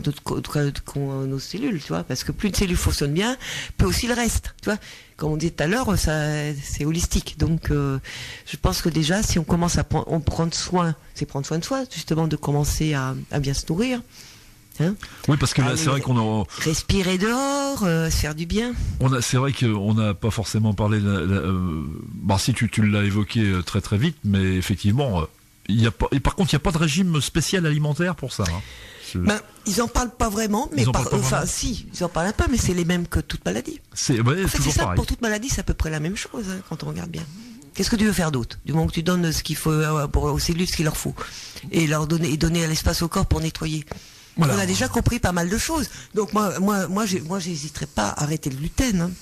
nos cellules, tu vois, parce que plus une cellule fonctionne bien, plus aussi le reste, tu vois. Comme on dit tout à l'heure, c'est holistique. Donc, je pense que déjà, si on commence à prendre soin, c'est prendre soin de soi, justement, de commencer à bien se nourrir. Oui, parce que là, c'est vrai qu'on a... Respirer dehors, se faire du bien. C'est vrai qu'on n'a pas forcément parlé... si tu l'as évoqué très très vite, mais effectivement, par contre, il n'y a pas de régime spécial alimentaire pour ça. Ils en parlent pas vraiment, mais si, ils en parlent un peu, mais c'est les mêmes que toute maladie. C'est ça, pareil. Pour toute maladie, c'est à peu près la même chose, quand on regarde bien. Qu'est-ce que tu veux faire d'autre? Du moment que tu donnes ce qu'il faut aux cellules, ce qu'il leur faut, et donner l'espace au corps pour nettoyer. Voilà. On a déjà compris pas mal de choses. Donc moi, j'hésiterais pas à arrêter le gluten.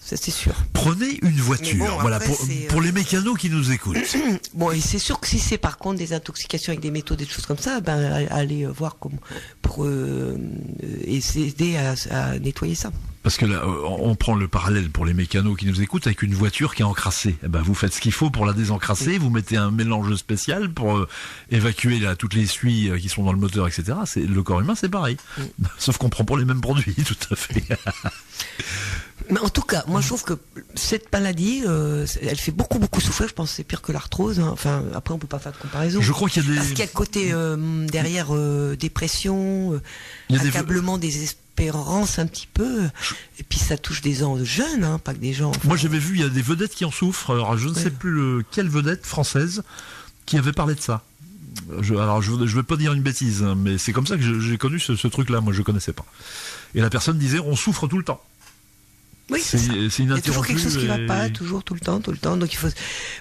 Ça, c'est sûr. Prenez une voiture, pour les mécanos qui nous écoutent. Bon, et c'est sûr que si c'est par contre des intoxications avec des métaux, des choses comme ça, allez voir comment pour aider à nettoyer ça. Parce que là, on prend le parallèle pour les mécanos qui nous écoutent avec une voiture qui est encrassée. Eh ben, vous faites ce qu'il faut pour la désencrasser, vous mettez un mélange spécial pour évacuer toutes les suies qui sont dans le moteur, etc. Le corps humain, c'est pareil. Sauf qu'on prend pas les mêmes produits, tout à fait. Mais en tout cas, moi je trouve que cette maladie, elle fait beaucoup souffrir. Je pense que c'est pire que l'arthrose. Hein. Enfin, après on peut pas faire de comparaison. Je crois qu'il y a des... Parce qu'il y a le côté derrière dépression, Il y a accablement, désespérance un petit peu. Et puis ça touche des gens jeunes, hein, pas que des gens. Enfin, Moi j'avais vu, il y a des vedettes qui en souffrent. Alors je ne sais plus quelle vedette française qui avait parlé de ça. Je vais pas dire une bêtise, hein, mais c'est comme ça que j'ai connu ce truc-là. Moi je connaissais pas. Et la personne disait on souffre tout le temps. oui, C'est il y a toujours quelque chose qui va pas, toujours, tout le temps. Donc il faut,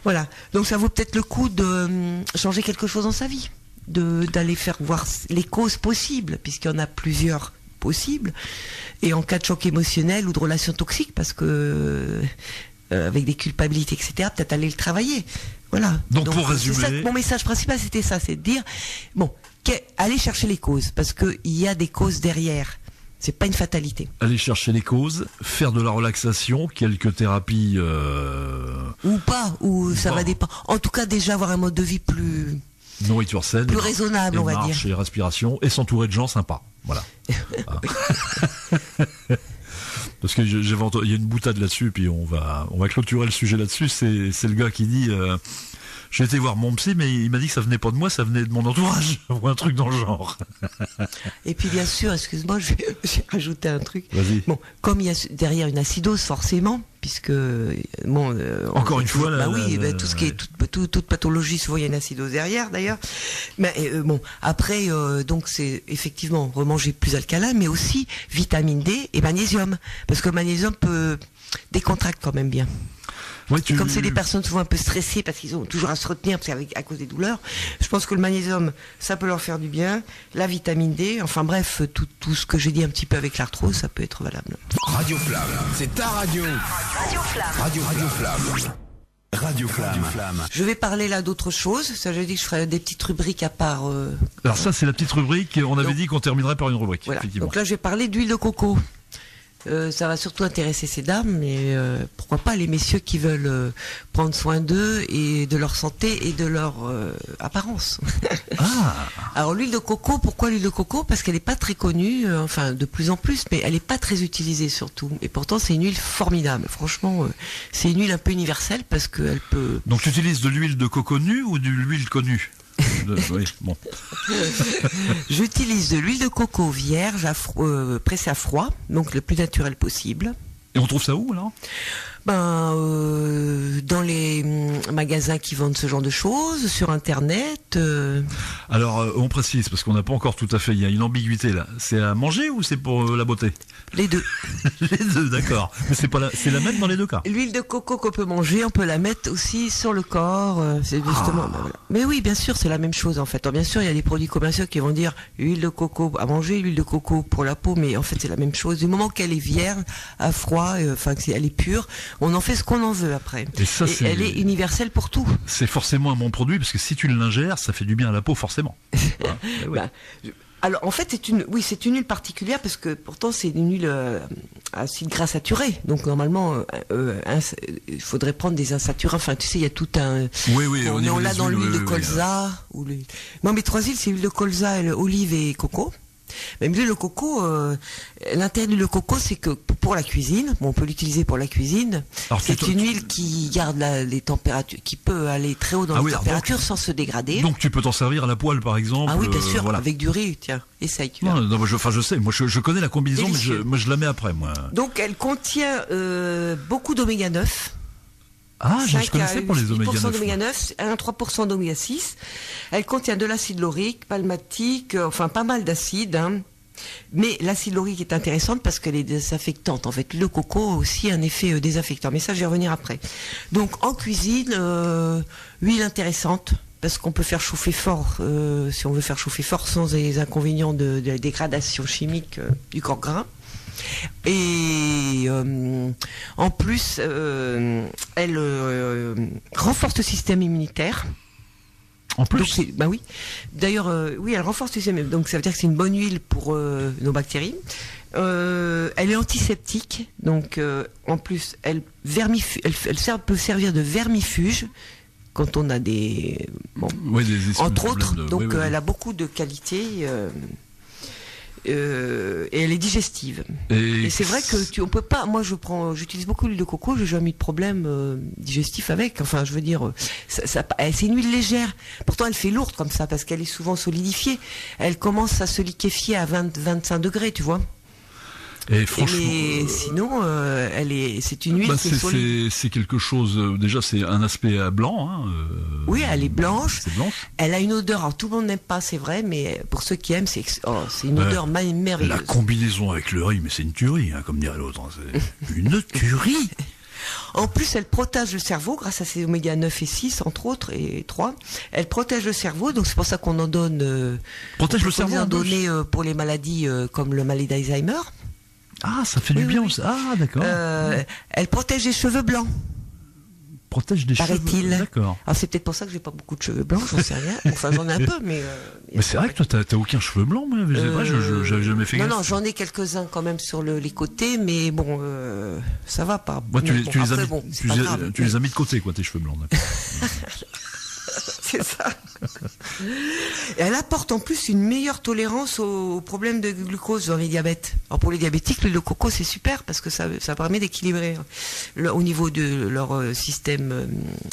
voilà. Donc ça vaut peut-être le coup de changer quelque chose dans sa vie, d'aller faire voir les causes possibles, puisqu'il y en a plusieurs possibles. Et en cas de choc émotionnel ou de relation toxique, parce que avec des culpabilités, etc., peut-être aller le travailler. Voilà. Donc pour résumer, ça, mon message principal, c'était ça, c'est de dire, bon, aller chercher les causes, parce que il y a des causes derrière. C'est pas une fatalité. aller chercher les causes, faire de la relaxation, quelques thérapies... Ou pas, ou ça Bon. va dépendre. En tout cas, déjà avoir un mode de vie plus nourriture saine, plus raisonnable, et on va marche dire. et respiration, et s'entourer de gens sympas. Voilà. Ah. Parce que il y a une boutade là-dessus, puis on va clôturer le sujet là-dessus. C'est le gars qui dit j'ai été voir mon psy, mais il m'a dit que ça venait pas de moi, ça venait de mon entourage, ou un truc dans le genre. Et puis bien sûr, excuse-moi, j'ai rajouté un truc. Vas-y. Bon, comme il y a derrière une acidose forcément, puisque bon, Encore une fois, bah oui, tout ce qui est toute pathologie, souvent il y a une acidose derrière d'ailleurs. Mais bon, après donc c'est effectivement remanger plus alcalin, mais aussi vitamine D et magnésium, parce que le magnésium peut décontracte quand même bien. Ouais, Comme c'est des personnes souvent un peu stressées parce qu'ils ont toujours à se retenir à cause des douleurs, je pense que le magnésium, ça peut leur faire du bien. La vitamine D, enfin bref, tout ce que j'ai dit un petit peu avec l'arthrose, ça peut être valable. Radio Flamme, c'est ta radio. Radio Flamme. Radio Flamme. Je vais parler là d'autre chose. Ça, j'ai dit que je ferais des petites rubriques à part. Alors ça, c'est la petite rubrique. On avait dit qu'on terminerait par une rubrique. Voilà. Effectivement. Donc là, je vais parler d'huile de coco. Ça va surtout intéresser ces dames, mais pourquoi pas les messieurs qui veulent prendre soin d'eux et de leur santé et de leur apparence. Alors l'huile de coco, pourquoi l'huile de coco? Parce qu'elle n'est pas très connue, enfin de plus en plus, mais elle n'est pas très utilisée surtout. Et pourtant c'est une huile formidable. Franchement, c'est une huile un peu universelle parce qu'elle peut... Donc tu utilises de l'huile de coco nue ou de l'huile connue? Oui, bon. J'utilise de l'huile de coco vierge pressée à froid, donc le plus naturel possible. Et on trouve ça où alors? Dans les magasins qui vendent ce genre de choses, sur internet. Alors on précise parce qu'on n'a pas encore tout à fait. Il y a une ambiguïté là. C'est à manger ou c'est pour la beauté? Les deux. Les deux, d'accord. Mais c'est la même dans les deux cas. L'huile de coco qu'on peut manger, on peut la mettre aussi sur le corps. C'est justement. Voilà. Mais oui, bien sûr, c'est la même chose en fait. Alors, bien sûr, il y a des produits commerciaux qui vont dire huile de coco à manger, l'huile de coco pour la peau, mais en fait c'est la même chose. Du moment qu'elle est vierge, à froid, enfin elle est pure, on en fait ce qu'on en veut après. Et ça, elle est universelle pour tout. C'est forcément un bon produit parce que si tu l'ingères, ça fait du bien à la peau forcément. Hein, oui. Alors en fait c'est une huile particulière parce que pourtant c'est une huile acide gras saturé. Donc normalement il faudrait prendre des insaturés. Enfin tu sais il y a tout un. Oui. On l'a dans l'huile de colza ou Non mais 3 huiles c'est l'huile de colza, olive et coco. Même l'huile de coco, l'intérêt de l'huile de coco, c'est que pour la cuisine, on peut l'utiliser pour la cuisine. C'est une huile qui garde les températures, qui peut aller très haut dans les températures sans se dégrader. Donc tu peux t'en servir à la poêle par exemple. Ah oui, bien sûr, voilà. Avec du riz, tiens, essaye. Non, je sais, moi je connais la combinaison, délicieux. mais je la mets après moi. Donc elle contient beaucoup d'oméga 9. Ah, je connaissais pas les oméga 9. 8% d'oméga 9, 1-3% d'oméga 6. Elle contient de l'acide laurique, palmatique, enfin pas mal d'acides. Hein. Mais l'acide laurique est intéressante parce qu'elle est désinfectante. En fait, le coco a aussi un effet désinfectant. Mais ça, je vais revenir après. Donc en cuisine, huile intéressante. Parce qu'on peut faire chauffer fort, si on veut faire chauffer fort sans les inconvénients de la dégradation chimique du corps gras. Et en plus, elle renforce le système immunitaire. En plus, donc, bah oui. D'ailleurs, oui, elle renforce le système. Donc ça veut dire que c'est une bonne huile pour nos bactéries. Elle est antiseptique, donc en plus, elle peut servir de vermifuge quand on a des... Bon, ouais, entre autres, donc ouais. elle a beaucoup de qualités... et elle est digestive. Et c'est vrai que on peut pas. Moi, j'utilise beaucoup l'huile de coco. J'ai jamais eu de problème digestif avec. Enfin, je veux dire, c'est une huile légère. Pourtant, elle fait lourde comme ça parce qu'elle est souvent solidifiée. Elle commence à se liquéfier à 25 degrés, tu vois. Et franchement, mais sinon, c'est une huile qui est solide. C'est quelque chose. Déjà, c'est un aspect blanc. Hein, oui, elle est blanche. C'est blanche. Elle a une odeur. Alors, tout le monde n'aime pas, c'est vrai, mais pour ceux qui aiment, c'est une odeur merveilleuse. La combinaison avec le riz, mais c'est une tuerie, hein, comme dirait l'autre. Hein, c'est une tuerie. En plus, elle protège le cerveau grâce à ses oméga 9 et 6, entre autres, et 3. Elle protège le cerveau, donc c'est pour ça qu'on en donne... Protège le cerveau en donner pour les maladies comme le maladie d'Alzheimer. Ah, ça fait du bien aussi. Ah, d'accord. Elle protège les cheveux blancs. Protège des cheveux. Paraît-il. D'accord. Alors c'est peut-être pour ça que j'ai pas beaucoup de cheveux blancs, j'en sais rien. Enfin, j'en ai un peu, mais... mais c'est vrai que toi, t'as aucun cheveu blanc, moi. C'est vrai, j'avais jamais fait gaffe. Non, j'en ai quelques-uns quand même sur les côtés, mais bon, ça va pas. Moi, tu les as mis de côté, quoi, tes cheveux blancs. C'est ça. Et elle apporte en plus une meilleure tolérance aux problèmes de glucose dans les diabètes. Alors pour les diabétiques, l'huile de coco c'est super parce que ça permet d'équilibrer au niveau de leur système.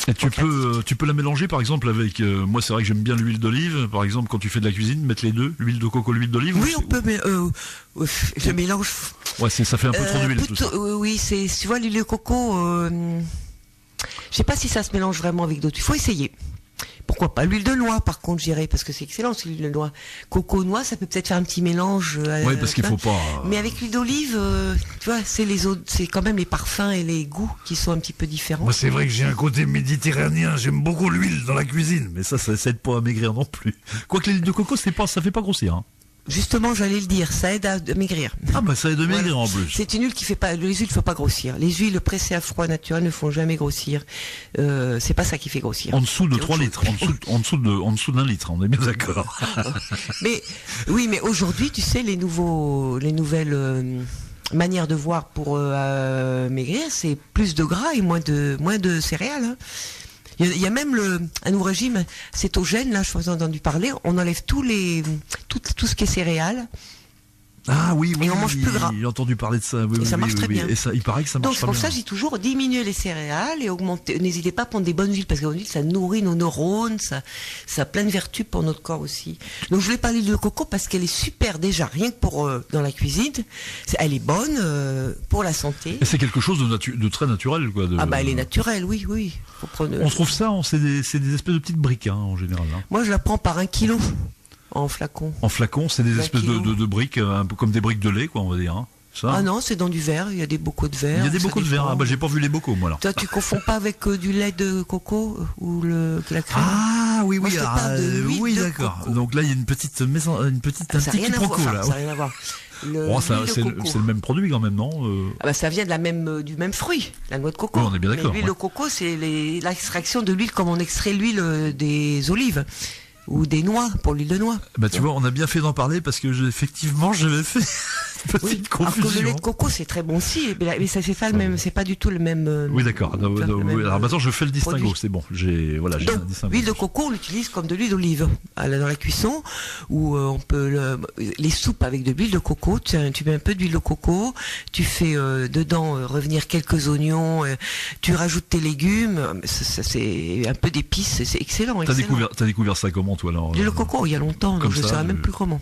Et tu peux la mélanger par exemple avec. Moi c'est vrai que j'aime bien l'huile d'olive. Par exemple quand tu fais de la cuisine, mettre les deux, l'huile de coco, l'huile d'olive. Oui, on peut. Mais je mélange. Ouais, ça fait un peu trop d'huile. Tout ça. Oui, tu vois l'huile de coco. Je sais pas si ça se mélange vraiment avec d'autres. Il faut essayer. Pourquoi pas l'huile de noix, par contre, j'irais, parce que c'est excellent, c'est l'huile de noix. Coco, noix, ça peut peut-être faire un petit mélange. Oui, parce qu'il faut pas. Mais avec l'huile d'olive, tu vois, c'est quand même les parfums et les goûts qui sont un petit peu différents. Moi, c'est vrai que j'ai un côté méditerranéen, j'aime beaucoup l'huile dans la cuisine, mais ça aide pas à maigrir non plus. Quoique l'huile de coco, ça fait pas grossir. Hein. Justement, j'allais le dire, ça aide à maigrir. Ah bah ça aide à maigrir en plus. C'est une huile qui fait pas, les huiles ne font pas grossir. Les huiles pressées à froid naturel ne font jamais grossir. C'est pas ça qui fait grossir. En dessous de 3 litres, en dessous d'un litre, on est bien d'accord. Mais oui, mais aujourd'hui, tu sais, les nouvelles manières de voir pour maigrir, c'est plus de gras et moins de céréales. Hein. Il y a même un nouveau régime cétogène, là, je vous ai entendu parler, on enlève tout ce qui est céréales. Ah oui, et on mange plus gras. J'ai entendu parler de ça. Oui, et ça marche très bien. Et ça, il paraît que ça marche très bien. Donc c'est pour ça que j'ai toujours diminué les céréales et augmenter. N'hésitez pas à prendre des bonnes huiles parce que les bonnes huiles, ça nourrit nos neurones, ça a plein de vertus pour notre corps aussi. Donc je voulais parler de coco parce qu'elle est super déjà, rien que pour dans la cuisine. Elle est bonne pour la santé. Et c'est quelque chose de très naturel, quoi. Ah bah elle est naturelle, oui. On trouve ça, c'est des espèces de petites briques, hein, en général. Hein. Moi je la prends par 1 kilo. En flacon. En flacon, c'est des espèces de briques, un peu comme des briques de lait, quoi, on va dire. Hein. Ça. Ah non, c'est dans du verre. Il y a des bocaux de verre. Il y a des bocaux de verre. Ah bah j'ai pas vu les bocaux, moi là. Toi, tu confonds pas avec du lait de coco ou la crème. Ah oui, moi, oui, d'accord. Coco. Donc là, il y a un petit quiproquo là. Ça n'a rien à voir. C'est le même produit quand même, non Ah bah ça vient du même fruit, la noix de coco. Oui, on est bien d'accord. L'huile de coco, c'est l'extraction de l'huile comme on extrait l'huile des olives. Ou des noix, pour l'huile de noix. Bah tu vois, on a bien fait d'en parler parce que effectivement j'avais fait une petite confusion. Alors que le lait de coco c'est très bon aussi, mais ça c'est pas le même, c'est pas du tout le même. Oui d'accord. Alors maintenant je fais le distinguo, produit. C'est bon. J'ai un distinguo. L'huile de coco on l'utilise comme de l'huile d'olive dans la cuisson, où on peut les soupes avec de l'huile de coco. Tu mets un peu d'huile de coco, tu fais dedans revenir quelques oignons, tu rajoutes tes légumes, c'est un peu d'épices, c'est excellent. T'as découvert ça comment? Toi, alors, le coco, il y a longtemps, donc je ne saurais même plus comment.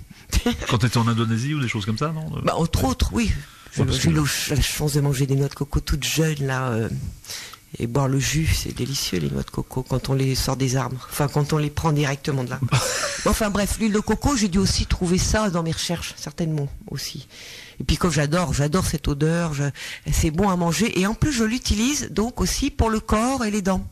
Quand tu étais en Indonésie ou des choses comme ça, non? Bah, entre autres, oui. J'ai eu la chance de manger des noix de coco toutes jeunes, là, et boire le jus, c'est délicieux, les noix de coco, quand on les sort des arbres. Enfin, quand on les prend directement de là. Enfin, bref, l'huile de coco, j'ai dû aussi trouver ça dans mes recherches, certainement, aussi. Et puis, comme j'adore cette odeur, c'est bon à manger. Et en plus, je l'utilise, donc, aussi pour le corps et les dents.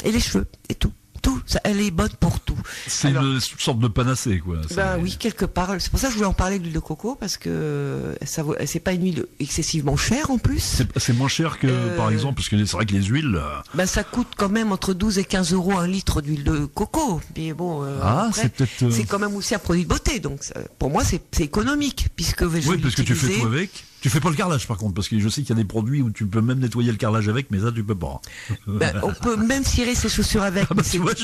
Et les cheveux, et tout. tout. Elle est bonne pour tout. C'est une sorte de panacée, quoi. Oui, quelque part. C'est pour ça que je voulais en parler de l'huile de coco, parce que c'est pas une huile excessivement chère en plus. C'est moins cher que, par exemple, parce que c'est vrai que les huiles... ça coûte quand même entre 12 et 15 euros un litre d'huile de coco. Mais bon, c'est peut-être... C'est quand même aussi un produit de beauté. Donc, pour moi, c'est économique, puisque oui, parce que tu fais tout avec. Tu fais pas le carrelage, par contre, parce que je sais qu'il y a des produits où tu peux même nettoyer le carrelage avec, mais ça, tu peux pas. On peut même cirer ses chaussures avec. Mais c'est vrai,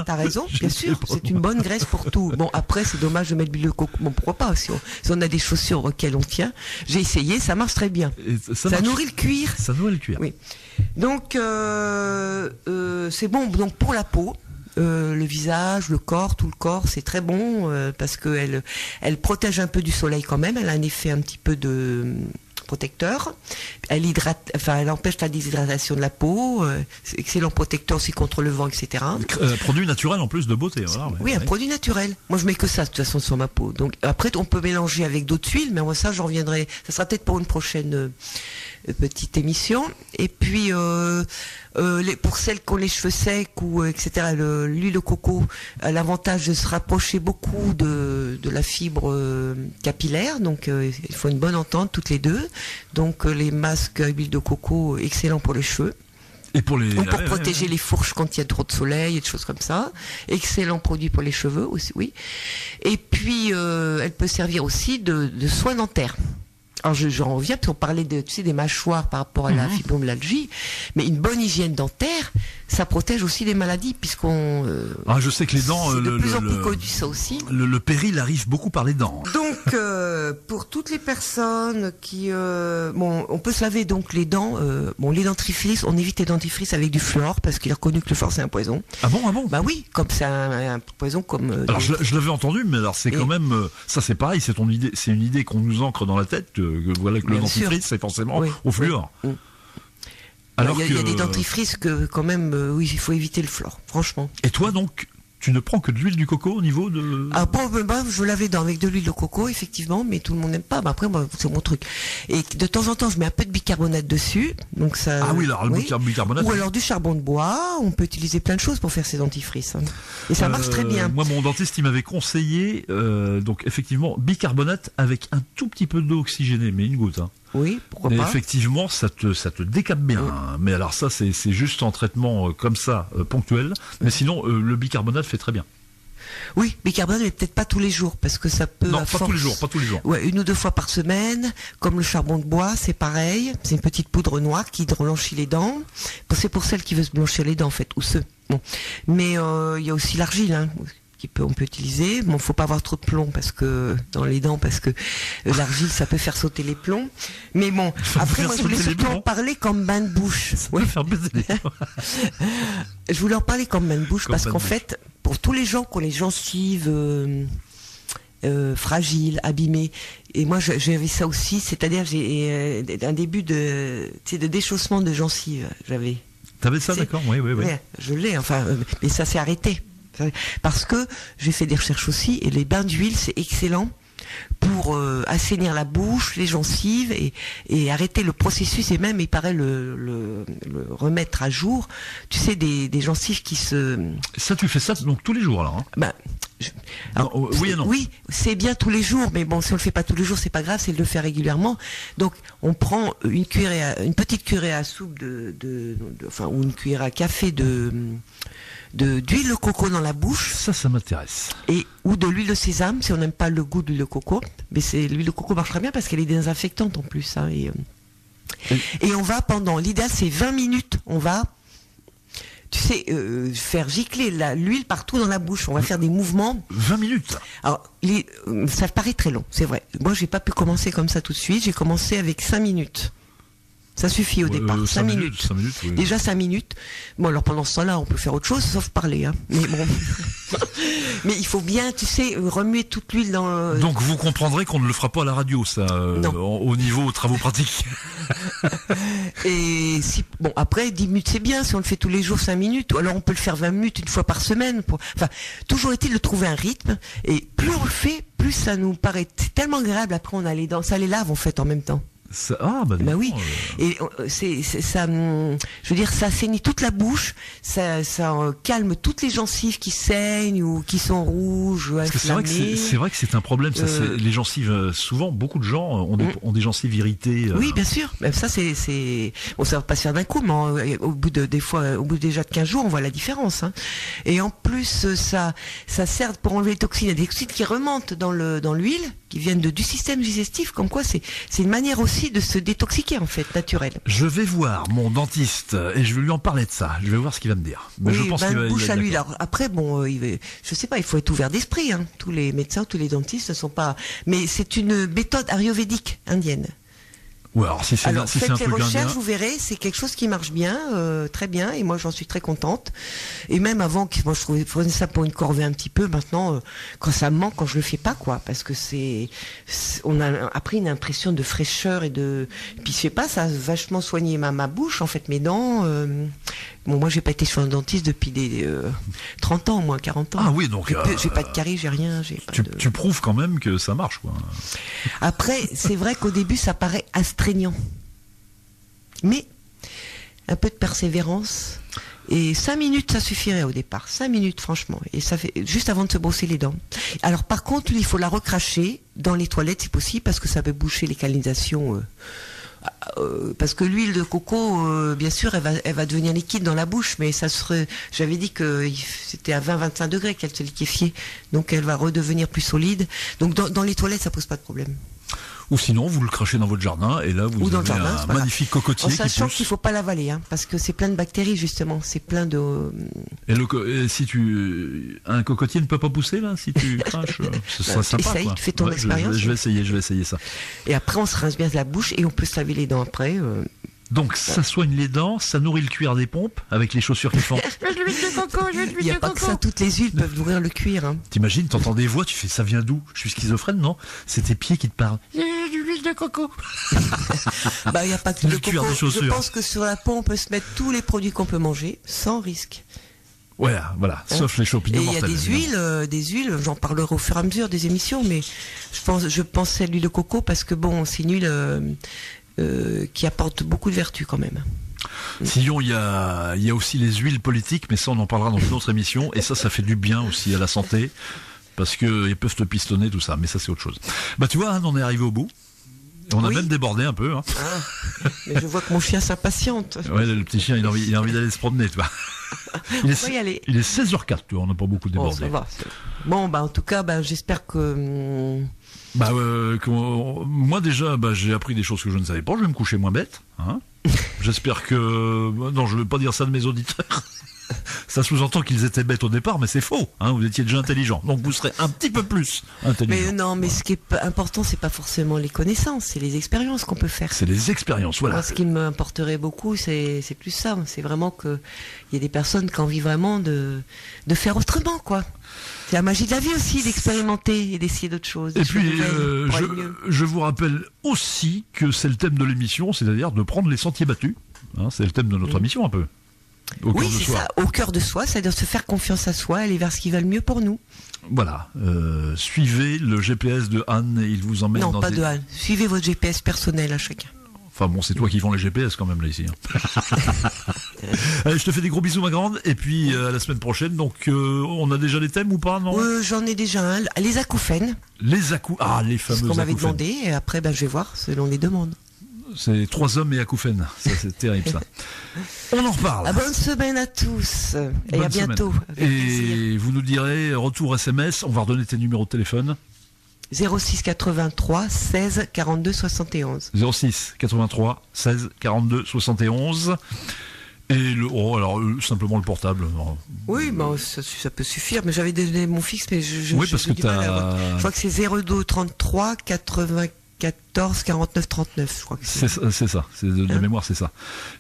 t'as raison, bien sûr. C'est une bonne graisse pour tout. Bon, après, c'est dommage de mettre de l'huile de coco. Bon, pourquoi pas, si on a des chaussures auxquelles on tient. J'ai essayé, ça marche très bien. Ça nourrit le cuir. Ça nourrit le cuir. Oui. Donc, c'est bon. Donc, pour la peau. Le visage, le corps, tout le corps, c'est très bon parce que elle protège un peu du soleil quand même. Elle a un effet un petit peu de protecteur. Elle empêche la déshydratation de la peau. C'est excellent protecteur aussi contre le vent, etc. Produit naturel en plus de beauté. Voilà, un produit naturel. Moi, je mets que ça de toute façon sur ma peau. Donc après, on peut mélanger avec d'autres huiles, mais moi ça, j'en reviendrai. Ça sera peut-être pour une prochaine petite émission. Et puis pour celles qui ont les cheveux secs ou etc. L'huile de coco a l'avantage de se rapprocher beaucoup de la fibre capillaire. Donc il faut une bonne entente toutes les deux. Donc les masques à huile de coco, excellent pour les cheveux. Et pour protéger les fourches quand il y a trop de soleil et des choses comme ça. Excellent produit pour les cheveux aussi, oui. Et puis elle peut servir aussi de soin dentaire. Alors j'en reviens parce qu'on parlait des mâchoires par rapport à la fibromyalgie, mais une bonne hygiène dentaire, ça protège aussi des maladies puisqu'on. Je sais que les dents. C'est de plus en plus connu ça aussi. Le péril arrive beaucoup par les dents. Donc pour toutes les personnes qui, on peut se laver donc les dents. Les dentifrices, on évite les dentifrices avec du fluor parce qu'il est reconnu que le fluor c'est un poison. Ah bon. Bah oui, comme c'est un poison comme. Alors je l'avais entendu, mais alors c'est quand même ça c'est pareil, c'est ton idée, c'est une idée qu'on nous ancre dans la tête. Voilà que le dentifrice c'est forcément au fluor. Alors il y a des dentifrices que quand même, il faut éviter le fluor, franchement. Et toi donc, tu ne prends que de l'huile du coco au niveau de... Je lave les dents avec de l'huile de coco, effectivement, mais tout le monde n'aime pas. Après, c'est mon truc. Et de temps en temps, je mets un peu de bicarbonate dessus. Donc ça. Ah oui, alors le bicarbonate. Ou alors du charbon de bois. On peut utiliser plein de choses pour faire ces dentifrices. Et ça marche très bien. Moi, mon dentiste, il m'avait conseillé, donc effectivement, bicarbonate avec un tout petit peu d'eau oxygénée, mais une goutte. Oui, pourquoi pas. Effectivement, ça te décape bien. Oui. Mais alors ça, c'est juste en traitement comme ça, ponctuel. Mais sinon, le bicarbonate fait très bien. Oui, bicarbonate, mais peut-être pas tous les jours, parce que ça peut... Non, pas tous les jours. Ouais, 1 ou 2 fois par semaine, comme le charbon de bois, c'est pareil. C'est une petite poudre noire qui blanchit les dents. C'est pour celles qui veulent se blanchir les dents, en fait, ou ceux. Bon. Mais il y a aussi l'argile, on peut utiliser. Bon, faut pas avoir trop de plomb dans les dents parce que l'argile ça peut faire sauter les plombs. Mais bon, après moi je voulais surtout en parler comme bain de bouche. Je voulais en parler comme bain de bouche parce qu'en fait, pour tous les gens qui ont les gencives fragiles, abîmées, et moi j'avais ça aussi, c'est-à-dire j'ai un début de déchaussement de gencives. T'avais ça, d'accord, oui. Ouais, je l'ai, mais ça s'est arrêté. Parce que j'ai fait des recherches aussi et les bains d'huile c'est excellent pour assainir la bouche, les gencives et arrêter le processus et même il paraît le remettre à jour. Tu sais des gencives qui se. Ça tu fais ça donc tous les jours alors. Oui et non. Oui, c'est bien tous les jours, mais bon, si on le fait pas tous les jours, c'est pas grave, c'est de le faire régulièrement. Donc, on prend une petite cuillerée à soupe ou une cuillère à café d'huile de coco dans la bouche. Ça m'intéresse. Ou de l'huile de sésame, si on n'aime pas le goût de l'huile de coco. Mais l'huile de coco marche très bien parce qu'elle est désinfectante en plus. Et on va l'idéal c'est 20 minutes, on va, faire gicler l'huile partout dans la bouche. On va faire des mouvements. 20 minutes. Alors, ça paraît très long, c'est vrai. Moi, j'ai pas pu commencer comme ça tout de suite. J'ai commencé avec 5 minutes. Ça suffit au départ. 5 minutes. 5 minutes, oui. Déjà 5 minutes. Bon, alors pendant ce temps-là, on peut faire autre chose, sauf parler. Mais bon. Mais il faut bien, remuer toute l'huile dans... Donc vous comprendrez qu'on ne le fera pas à la radio, ça, au niveau travaux pratiques. Et après, 10 minutes, c'est bien. Si on le fait tous les jours, 5 minutes. Ou alors on peut le faire 20 minutes, une fois par semaine. Toujours est-il de trouver un rythme. Et plus on le fait, plus ça nous paraît tellement agréable. Après, on a les dents. Ça les lave, en fait, en même temps. Bah oui. Et ça, je veux dire, ça assainit toute la bouche, ça calme toutes les gencives qui saignent ou qui sont rouges ou inflammées. C'est vrai que c'est un problème. Ça, les gencives, souvent, beaucoup de gens ont des gencives irritées. Oui, bien sûr. Même ça, bon, ça va pas se faire d'un coup, mais au bout déjà de 15 jours, on voit la différence. Hein. Et en plus, ça sert pour enlever les toxines. Il y a des toxines qui remontent dans l'huile, qui viennent du système digestif. Comme quoi, c'est une manière aussi de se détoxiquer, en fait, naturelle. Je vais voir mon dentiste et je vais lui en parler de ça. Je vais voir ce qu'il va me dire. Mais oui, je pense qu'il va bouche à l'huile. d'accord. Alors après, bon, je sais pas, il faut être ouvert d'esprit. Hein. Tous les médecins, tous les dentistes ne sont pas. Mais c'est une méthode ayurvédique indienne. Ouais, alors si c'est un faites les truc recherches, indien, vous verrez, c'est quelque chose qui marche bien, très bien, et moi j'en suis très contente. Et même avant, moi je prenais ça pour une corvée un petit peu. Maintenant, quand ça me manque, quand je le fais pas, quoi, parce que on a après une impression de fraîcheur et puis je sais pas, ça a vachement soigné ma bouche, en fait, mes dents. Bon, moi j'ai pas été chez un dentiste depuis 30 ans, au moins 40 ans. Ah oui, donc j'ai pas de caries, j'ai rien, tu prouves quand même que ça marche, quoi. Après, c'est vrai qu'au début ça paraît astreignant. Mais un peu de persévérance et 5 minutes ça suffirait au départ. 5 minutes franchement, et ça fait juste avant de se brosser les dents. Alors par contre, il faut la recracher dans les toilettes si possible, parce que ça peut boucher les canalisations. Parce que l'huile de coco, bien sûr, elle va devenir liquide dans la bouche, mais j'avais dit que c'était à 20-25 degrés qu'elle se liquéfiait, donc elle va redevenir plus solide. Donc dans les toilettes, ça pose pas de problème. Ou sinon, vous le crachez dans votre jardin et là, vous avez un magnifique cocotier qui pousse. En sachant qu'il faut pas l'avaler, hein, parce que c'est plein de bactéries, justement. C'est plein de... Et si un cocotier ne peut pas pousser, là, si tu craches, ce sera sympa, essaye, quoi. fais ton expérience. Je vais essayer ça. Et après, on se rince bien la bouche et on peut se laver les dents après. Donc, ça soigne les dents, ça nourrit le cuir des pompes, avec les chaussures qui font... Il n'y a pas que ça, toutes les huiles peuvent nourrir le cuir. Hein. T'imagines, t'entends des voix, tu fais, ça vient d'où? Je suis schizophrène, non? C'est tes pieds qui te parlent. Il y a de l'huile de coco. Bah, il n'y a pas que le de cuir coco. des chaussures. Je pense que sur la peau, on peut se mettre tous les produits qu'on peut manger, sans risque. Voilà, sauf les champignons mortels. Et il y a des huiles, j'en parlerai au fur et à mesure des émissions, mais je pensais à l'huile de coco parce que bon, c'est une huile qui apporte beaucoup de vertus quand même. Sinon, il y a aussi les huiles politiques, mais ça, on en parlera dans une autre émission. Et ça fait du bien aussi à la santé, parce qu'ils peuvent te pistonner, tout ça. Mais ça, c'est autre chose. Bah, tu vois, on en est arrivé au bout. On a même débordé un peu. Hein. Ah, mais je vois que mon chien s'impatiente. Ouais, le petit chien, il a envie d'aller se promener, tu vois. Il est 16h04, tu vois, on n'a pas beaucoup débordé. Ça va. Bon, bah, en tout cas, j'espère que... moi déjà, j'ai appris des choses que je ne savais pas. Je vais me coucher moins bête. Hein. J'espère que... Non, je ne vais pas dire ça de mes auditeurs. Ça sous-entend qu'ils étaient bêtes au départ, mais c'est faux. Hein, vous étiez déjà intelligents. Donc vous serez un petit peu plus intelligents. Mais non, mais ce qui est important, c'est pas forcément les connaissances, c'est les expériences qu'on peut faire. C'est les expériences, voilà. Moi, ce qui m'importerait beaucoup, c'est plus ça. C'est vraiment qu'il y a des personnes qui ont envie vraiment de faire autrement, quoi. C'est la magie de la vie aussi, d'expérimenter et d'essayer d'autres choses. Et puis, je vous rappelle aussi que c'est le thème de l'émission, c'est-à-dire de prendre les sentiers battus. Hein, c'est le thème de notre émission un peu. Oui, c'est ça, au cœur de soi, c'est-à-dire se faire confiance à soi, aller vers ce qui va le mieux pour nous. Voilà, suivez le GPS de Anne et il vous emmène dans Non, pas de Anne, suivez votre GPS personnel à chacun. Enfin bon, c'est toi qui vends les GPS quand même là ici. Hein. Allez, je te fais des gros bisous ma grande et puis à la semaine prochaine. Donc on a déjà les thèmes ou pas, non? J'en ai déjà un, les acouphènes. Les fameux acouphènes. Ce qu'on m'avait demandé et après je vais voir selon les demandes. C'est 3 hommes et acouphènes. Ça, c'est terrible ça. On en reparle. Bonne semaine à tous et à bientôt. Et vous nous direz retour SMS. On va redonner tes numéros de téléphone. 06 83 16 42 71. 06 83 16 42 71. Et simplement le portable. Oui, ça peut suffire. Mais j'avais donné mon fixe, mais oui, parce que je crois que c'est 02 33 94 49 39. Je crois que c'est ça. C'est de mémoire, c'est ça.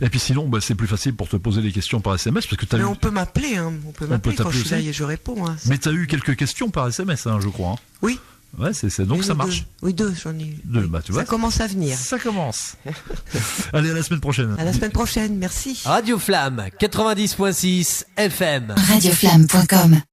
Et puis sinon, c'est plus facile pour te poser les questions par SMS parce que on peut m'appeler. Hein. On peut m'appeler quand je suis là et je réponds. Hein, mais tu as eu quelques questions par SMS, hein, je crois. Hein. Oui. Ouais, donc ça marche. Oui, 2, j'en ai eu. 2, tu vois. Ça commence à venir. Ça commence. Allez, à la semaine prochaine. À la semaine prochaine, merci. Radio Flamme 90.6 FM. Radioflamme.com